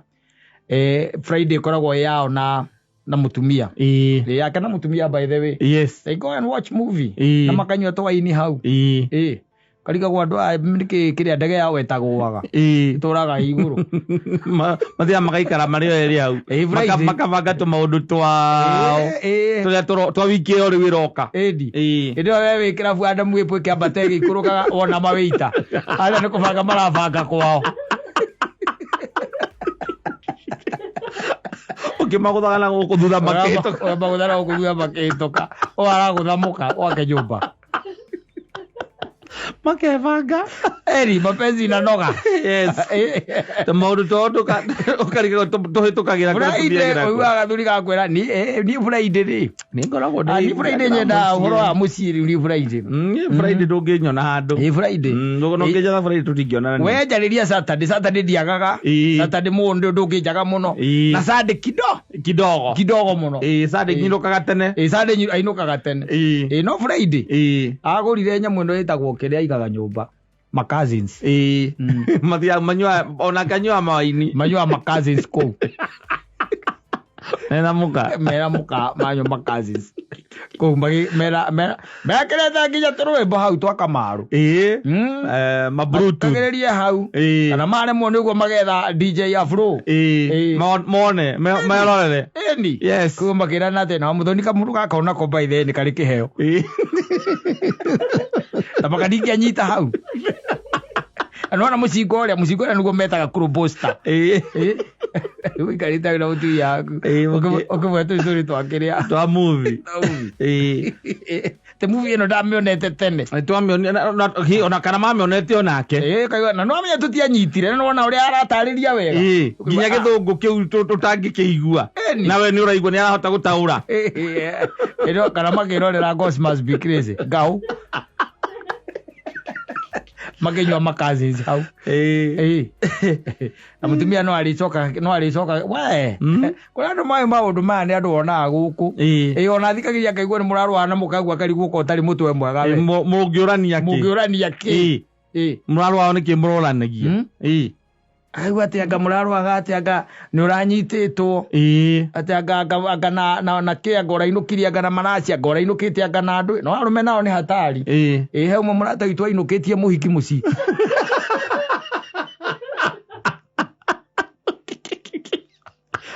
Speaker 1: Friday koragwo yao na mutumia. Yake na mutumia by the way.
Speaker 2: Yes.
Speaker 1: They go and watch movie. Na makanywa twaini hau. Kariga kwa ndo niki kiria ndege ya wetagwaga ituraga iguru
Speaker 2: mathia magaikara mario eri hau makabanga tu maundu twao turia twa wiki yo riu iroka ndio wewe wikira bwanda mwipwe kiambate gikurukaga ona maweita aria ni kubanga marabanga kwao ukimaguthaga na gukuthutha makitoka
Speaker 1: maguthaga na gukuthutha makitoka o araguthamuka wake nyumba
Speaker 2: makebanga
Speaker 1: eri mapenzi na noga.
Speaker 2: Yes. Maundu to ukariga tuhitukagira
Speaker 1: Friday ugaga thuri gakwira ni Friday ri ni ngoragwo ni Friday nyenda uhoro wa muciri ni Friday.
Speaker 2: Friday ndunginyona handu.
Speaker 1: Friday
Speaker 2: no nginya Friday tutingiona nani.
Speaker 1: We njariria Saturday ndiagaga. Saturday mundu ndungijaga muno. Na Sunday kidogo muno. Sunday nyirukaga tene. Sunday ainukaga tene. No Friday. Agurire nyamu ndo itagwo kiria igaga nyumba. My cousins.
Speaker 2: Mathia manyua ona kanyua maini.
Speaker 1: Manyua my cousins ko.
Speaker 2: Mera
Speaker 1: muka manyo my cousins. Ko mera kireta nginya turwimbo hau twakamaru.
Speaker 2: Mabrutu.
Speaker 1: Kagereria hau. Kana mare mo niguo magetha DJ Afro.
Speaker 2: Mone merorere.
Speaker 1: Eni.
Speaker 2: Yes.
Speaker 1: Ko makira na tena muthoni kamuru gakaona ko by the ni kari kiheo. Tamakadiki anyita hau. Anona mucingo uria niguo metaga kuru poster. Wikarita na utu yaku. Ukubwetu story twakiria.
Speaker 2: Twa movie.
Speaker 1: Te movie ino ndamionete tene.
Speaker 2: Twamionete ona kana mamionete onake.
Speaker 1: Kaiwa na no amenya tutianyitire no wona uria aratariria wega.
Speaker 2: Ginya githungu kiu tutangikigua. Nawe ni uraigua ni arahota gutaura.
Speaker 1: Ino kana magirorera Ghost Must Be Crazy. Gau. Magenywa makazi hau. Na mutumia no alicoka we. Kuna ndo maundu mane andu ona guku. Ona thikagiria kaigua ni murarwa na mukagwa karigwo ko tari mutwe mwega we. Mugiurania ki.
Speaker 2: Murarwa ni ki muroranagia.
Speaker 1: Aigua ati anga murarwa gati anga ni uranyititwo. Ati anga na kia ngora inukiria anga na manacia ngora inukite anga na andu no arume nao ni hatari. He umwe muratagitwa inukitie muhiki muci.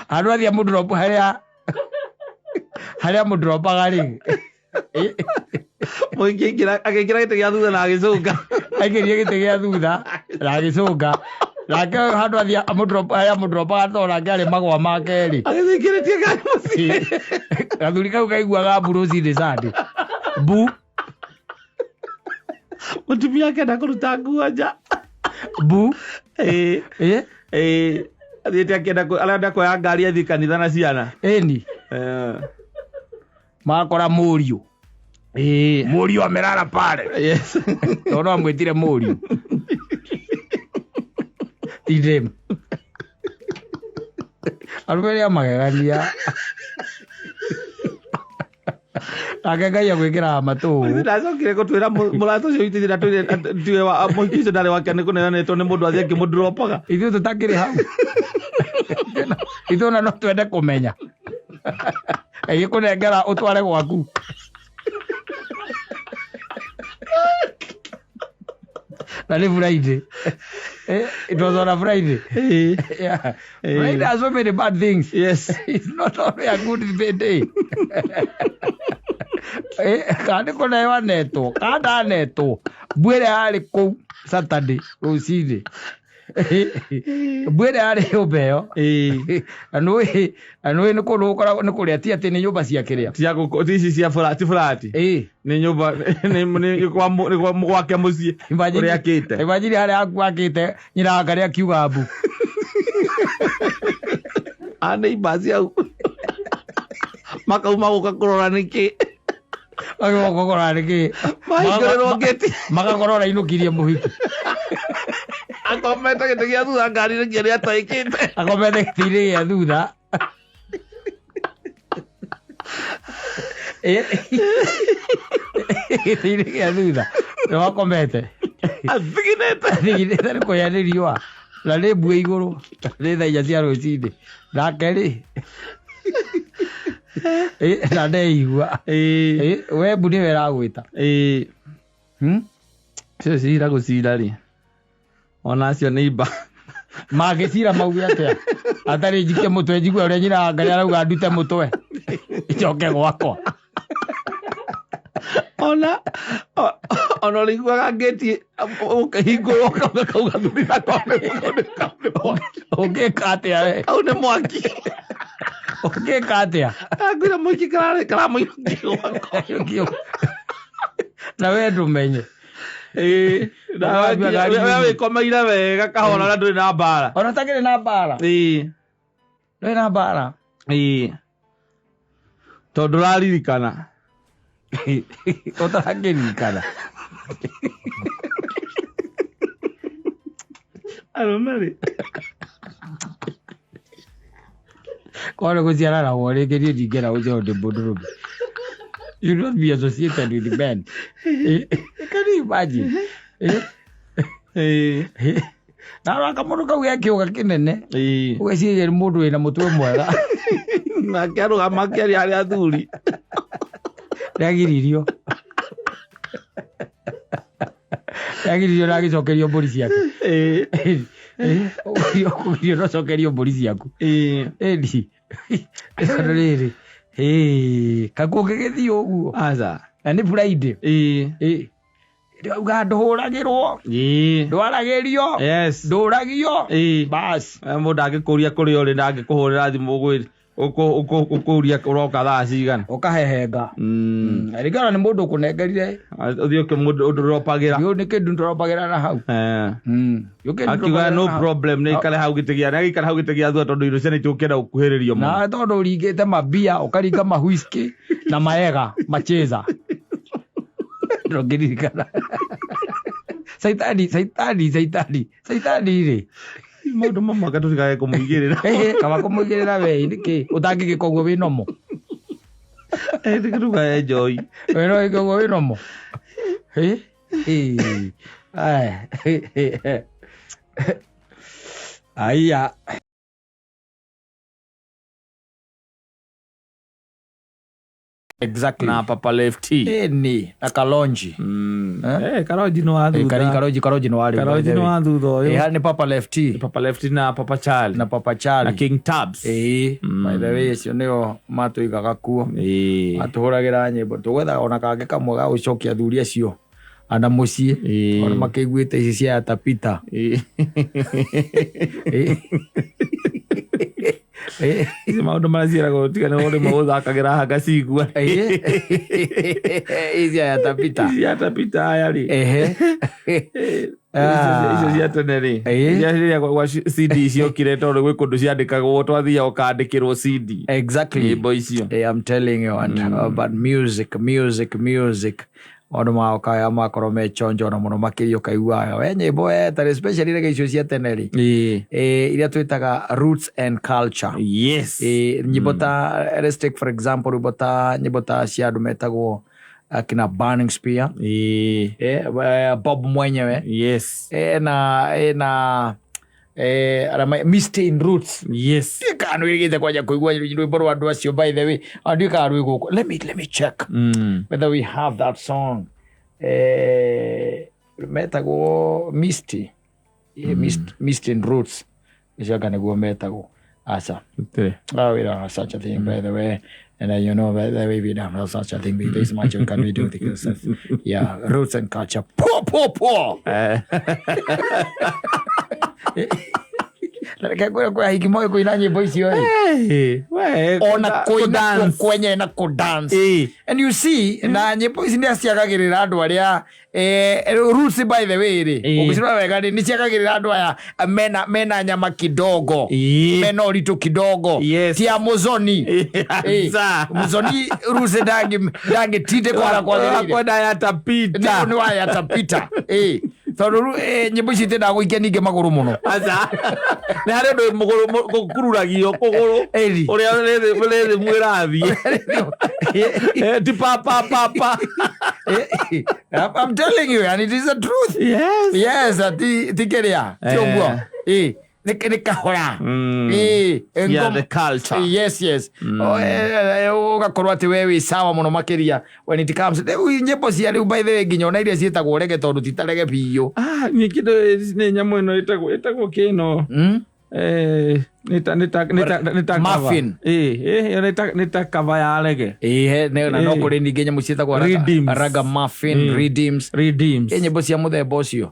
Speaker 1: Arwathia mudrop haria mudropa gari.
Speaker 2: Moingira agekira gite gya thutha na agicuka.
Speaker 1: Agiria gite gya thutha na agicuka. Lake handu athia mudropa atora ngari magwa makeri.
Speaker 2: Agikiritie gari muci.
Speaker 1: Gathuri kau kaiguaga buruci de sande. Bu.
Speaker 2: Mutumia kenda kuruta nguo nja.
Speaker 1: Bu.
Speaker 2: Athiete akenda arenda kuoya ngari athi kanitha na ciana.
Speaker 1: Eni. Makora Muriu. Muriu amerara pale.
Speaker 2: Yes.
Speaker 1: Tono amwetire Muriu. Idem. Arumeria magegania. Akagai ya gwikira matu.
Speaker 2: Ndacokire gutwira murato cio itithira tuwe wa muhikizo ndari wake ni kunenanetwo ni mundu athie kimudropaga.
Speaker 1: Ithu tutakiri hau. Ithu no twende kumenya. Kunengera utware gwaku. Nani Friday? It was on a Friday. Yeah. Friday has so many bad things.
Speaker 2: Yes.
Speaker 1: It's not only a good day. Kandi kuna ewa neto. Kada neto. Bwere hali kou Saturday. Ruside. Bwere hali ubeo. Anui nuko lukora nuko liatia tene nyumba cia kiria.
Speaker 2: Cia guko tisi cia flati. Ni nyumba ni kwa mwake mucie. Uri akite.
Speaker 1: Imagine hali akite nyira ngari akiuga abu.
Speaker 2: Ane ibazi au. Makauma gukakorora niki.
Speaker 1: Ayo gogora niki.
Speaker 2: Maigorero ngeti.
Speaker 1: Magakorora inukirie muhiki.
Speaker 2: Akomete gite gia thutha ngari ni kiria taikite.
Speaker 1: Akomete gitire gia thutha. Gitire gia thutha. No akomete. Athiginete ko ya riwa. La lebu iguru. Le da ya cia rucinde. Ndakeri. Na ndeigua. We mbuni wera gwita.
Speaker 2: Cio cira gucira ri. Ona acio ni iba.
Speaker 1: Magicira mauge atia. Atari njike mutwe njigua uria nyina ngari arauga ndute mutwe. Icoke gwakwa.
Speaker 2: Ona liguaga ngeti ukihingurwo kauga thurira
Speaker 1: Ugeka atia.
Speaker 2: au ni mwaki.
Speaker 1: Ugeka atia.
Speaker 2: Agwira mwaki karamuingio.
Speaker 1: Na we ndumenye.
Speaker 2: Wewe komeire wega kahora na nduri na mbara.
Speaker 1: Ona takire na mbara. Nduri na mbara.
Speaker 2: Tondu raririkana.
Speaker 1: Utarakirikana.
Speaker 2: Arumari.
Speaker 1: Kore kuziara na wore kedi digera ujo de bodoro. You not be associated with the band. Can you imagine? Na rakamuno kau yakiuga kinene. Ugeciria ni mundu wina mutwe mwega.
Speaker 2: Na kiaruga makiari ari athuri.
Speaker 1: Yagiririo. Yagiririo na gicokerio mburi ciake. Yo no cokerio mburi ciaku. Endi. Riri. Kaguo gigithio uguo.
Speaker 2: Aza.
Speaker 1: Na ni Friday. Uga nduragirwo. Ndwaragirio.
Speaker 2: Yes.
Speaker 1: Nduragio. Bas.
Speaker 2: Mundu angikuria kuri uri na angikuhurira thimu gwiri. Ukuria uroka thaa cigana.
Speaker 1: Ukahehenga. Rigara ni mundu kunengerire.
Speaker 2: Uthio ke mundu uropagira.
Speaker 1: Yo ni kindu ndoropagira na hau.
Speaker 2: Akiuga no problem ni kale hau gitigia na gikara hau gitigia thu tondu indo ciana itukira ukuhiririo muno.
Speaker 1: Na tondu ringite mabia ukaringa mahuiski na maega macheza. Ndogirikana. Saitani ri.
Speaker 2: Mundu mama katusigaye kumuigirira.
Speaker 1: Kama kumuigirira we niki utangigikogwo wi nomo.
Speaker 2: Ndikuruga enjoy.
Speaker 1: We no ikogwo wi nomo. Aya. Exactly.
Speaker 2: Na papa lefty.
Speaker 1: Ni na kalonji.
Speaker 2: Kalonji no athutha.
Speaker 1: Kalonji no ari.
Speaker 2: Kalonji no athutha uyu.
Speaker 1: Ni papa lefty.
Speaker 2: Papa lefty na papa Charlie.
Speaker 1: Na papa Charlie.
Speaker 2: Na King Tabs.
Speaker 1: By the way, cio nio matuigaga kuo. Atuhuragira nyimbo. Tugwetha ona kange kamwe ga gucokia thuri acio. Ana mucii. Ona makiguite ici cia tapita.
Speaker 2: Maundu maraciraga tigana uri maguthakagira hanga cigua.
Speaker 1: Ici ya tapita.
Speaker 2: Ici ya tapita aya ri. Icio cia tene ri. Iria gwa CD ciokire tondu gwi kundu ciandikagwo twathia ukandikirwo CD.
Speaker 1: Exactly.
Speaker 2: Nyimbo icio.
Speaker 1: I'm telling you, but music. Maundu mao kaya makorwo me chonjo na muno makirio kaiguaga we nyimbo tari especially rege icio cia tene ri iria twitaga roots and culture.
Speaker 2: Yes.
Speaker 1: Nyimbo ta let's take for example nyimbo ta cia andu metagwo kina Burning Spear. Bob mwenyewe.
Speaker 2: Yes.
Speaker 1: na Misty in Roots.
Speaker 2: Yes.
Speaker 1: Kanu igite kwaja kuigwa rwimbo rwa andu acio by the way. Andu ka rwi guko. Let me check whether we have that song. Metagwo Misty. Misty in Roots. Ishaga neguo metagwo. Asa.
Speaker 2: Okay.
Speaker 1: We don't have such a thing by the way. And you know by the way we don't have such a thing. There is much we can do because yeah, roots and culture. Po. Kwa hikimoyo kuina nyimbo icio ona kuina kwenye na kudance. And you see na nyimbo ici ndia ciagagirira andu aria roots by the way ri ukisema wega ni ciagagirira andu aya mena nyama kidogo, mena uritu kidogo, ti amuzoni muzoni roots dangi tite kwa yatapita ni wa yatapita tondu nyimbo ici tenda guikia ninge maguru muno
Speaker 2: aca ni hari ndu muguru gukururagio kuguru uria riri mwirathi ti papa.
Speaker 1: I'm telling you, and it is the truth. Yes, tikeria tioguo ni kahora
Speaker 2: yeah, the culture.
Speaker 1: Yes. Ugakorwo ati wewe sawa muno makiria when it comes nyimbo cia riu by the way nginya ona iria cietagwo rege tondu titarege biyo
Speaker 2: ni kido ni nyamu ino itagwo kino nita
Speaker 1: muffin
Speaker 2: nita cover ya rege
Speaker 1: na no kuri ninge nyamu cietagwo raga muffin redeems nyimbo cia muthemba ucio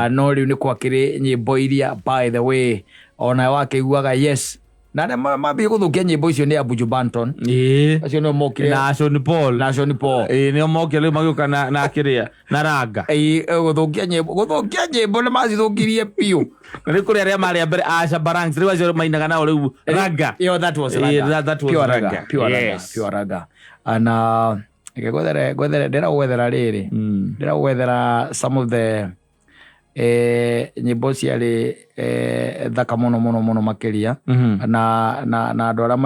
Speaker 1: no riu ni kwakiri nyimbo iria by the way ona wakeiguaga yes na mabi guthukia nyimbo icio ni Abuju Banton acio no mokire
Speaker 2: na Sean Paul ni mokire magiuka na kiria na raga
Speaker 1: guthukia nyimbo na macithukirie piu
Speaker 2: ni kuri aria mari mbere Asha Barangs riu acio mainaga nao riu raga
Speaker 1: that was raga pure raga ana gwethera ndira gwethera some of the nyimbo ciarĩ thaka muno makiria na andu aria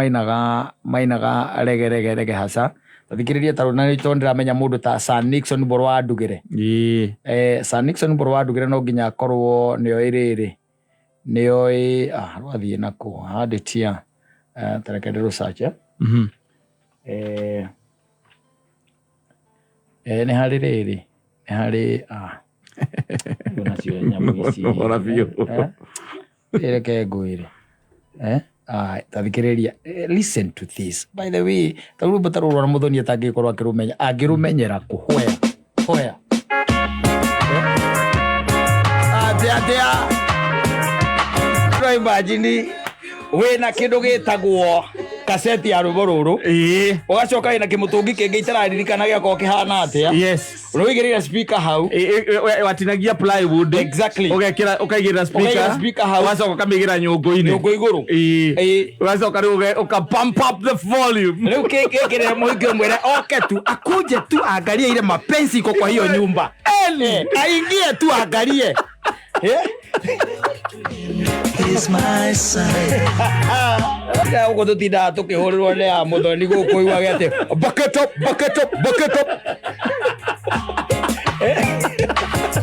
Speaker 1: mainaga rege haca tathikiriria taru na rito ndiramenya mundu ta San Nixon Mburu wa Ndugire San Nixon Mburu wa Ndugire no nginya akorwo nio iriri nio rwathie naku handitia tareke ndi research ni hari riri ni hari listen to this by the way taru batarura muthoni atangikorwo akirumenyera kuhoya no imagine wena kindu gitagwo kaseti ya rubororo ugacoka ina kimutungi kingi itararirikana giako kihana atia uroigirira speaker hau
Speaker 2: watinagia plywood
Speaker 1: exactly
Speaker 2: ukaigira speaker
Speaker 1: hau
Speaker 2: ugacoka kamigira nyungu-ini
Speaker 1: iguru
Speaker 2: ugacoka uka pump up the volume
Speaker 1: riu kekere muingi mwere oke tu akuje tu angalie ile mapenzi iko kwa hiyo nyumba aingie tu angalie
Speaker 3: is my side.
Speaker 1: Ya uko tutinda tukihururwo ni a muthoni guku igwa ati bucket up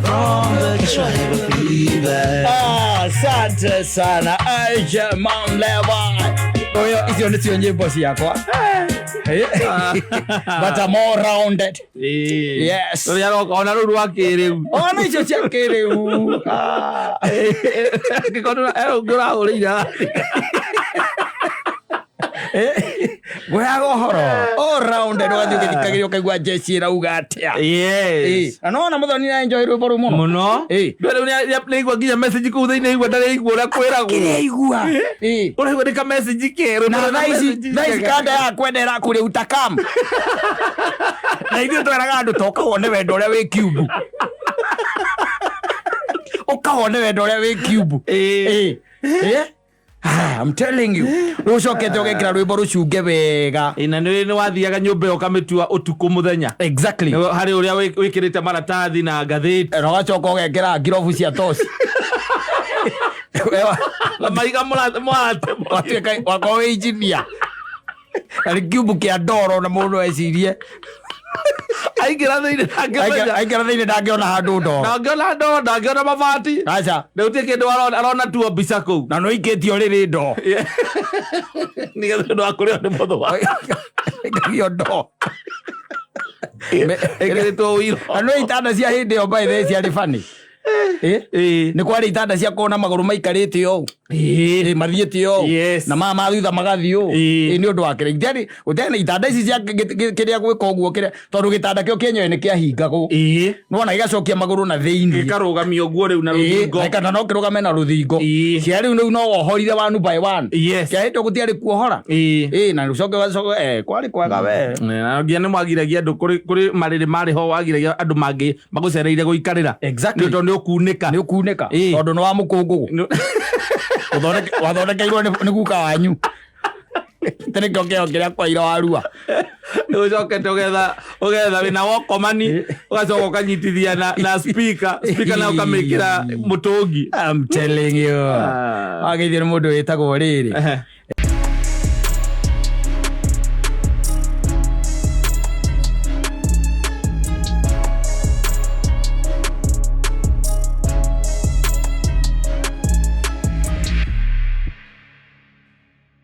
Speaker 3: From the tribe of believers.
Speaker 1: Asante sana aje mamleva oyo icio ni cio nyimbo ciakwa but I'm all rounded. Yes.
Speaker 2: Ona ruru akiriu.
Speaker 1: Ona icio cia kiriu.
Speaker 2: Ngikona ngura urira.
Speaker 1: Gwago horo all rounded wathi ukithikagirio kaigua jeshi rauga atia.
Speaker 2: Yes.
Speaker 1: Anona muthoni na enjoy rwimbo ru muno.
Speaker 2: Ndore ni igwa nginya message ku thiini igwa ndare igwa ura kwiragwo.
Speaker 1: Kire igwa.
Speaker 2: Ura igwa ka message kero
Speaker 1: na nice kada ya kwendera kuri utakam. Na ithuĩ tweraga andũ toka wone wendo ũrĩa wĩ cube. Ukawone wendo ũrĩa wĩ cube. I'm telling you. Ucokete ugekira rwimbo rucunge wega.
Speaker 2: Ina ni wathiaga nyumba ukamitua utuku muthenya.
Speaker 1: Exactly.
Speaker 2: Hari uria wikirite maratathi na ngathiti.
Speaker 1: Na wacoka ugekira ngirovu cia toci.
Speaker 2: Maiga mwate
Speaker 1: wako engineer. Ali cube kia ndoro na mundu ecirie.
Speaker 2: Aingira thiini
Speaker 1: ndangiona handu ndoro.
Speaker 2: Ndangiona mabati.
Speaker 1: Acha.
Speaker 2: Riu ti kindu arona tu mbica kuu.
Speaker 1: Na no iketio riri ndo.
Speaker 2: Nigetha ndo akurio ni muthu wa.
Speaker 1: Iketio ndo.
Speaker 2: Egeretwo wiro.
Speaker 1: Ano itanda cia hindi yo by the cia rifani. Ni kwari itanda cia kuona maguru maikarite yo. Mathiete yo. Na mama thutha magathio. Ni undu wa kire. Ndari utena itanda ici cia kiria gwika uguo kire tondu gitanda kio kenyewe ni kiahingagwo. Nona igacokia maguru na thiini.
Speaker 2: Gikarugamio guo riu na ruthingo.
Speaker 1: Kana no kirugame na ruthingo. Cia riu no wohorire one by one. Kia hito gutiari kuohora. Na rucoke gacoke kwari kwega we.
Speaker 2: Na ngia ni mwagiragia andu kuri mariri mari ho wagiragia andu mangi magucereire guikarira.
Speaker 1: Exactly.
Speaker 2: Ni ukuneka
Speaker 1: tondu no wa mukungu wathondekeirwo ni guka wanyu tene kio kiria kwa ira warua
Speaker 2: ucokete ugetha wina wokomani ugacoka ukanyitithia na speaker na ukamikira mutungi.
Speaker 1: I'm telling you agithire mundu witagwo riri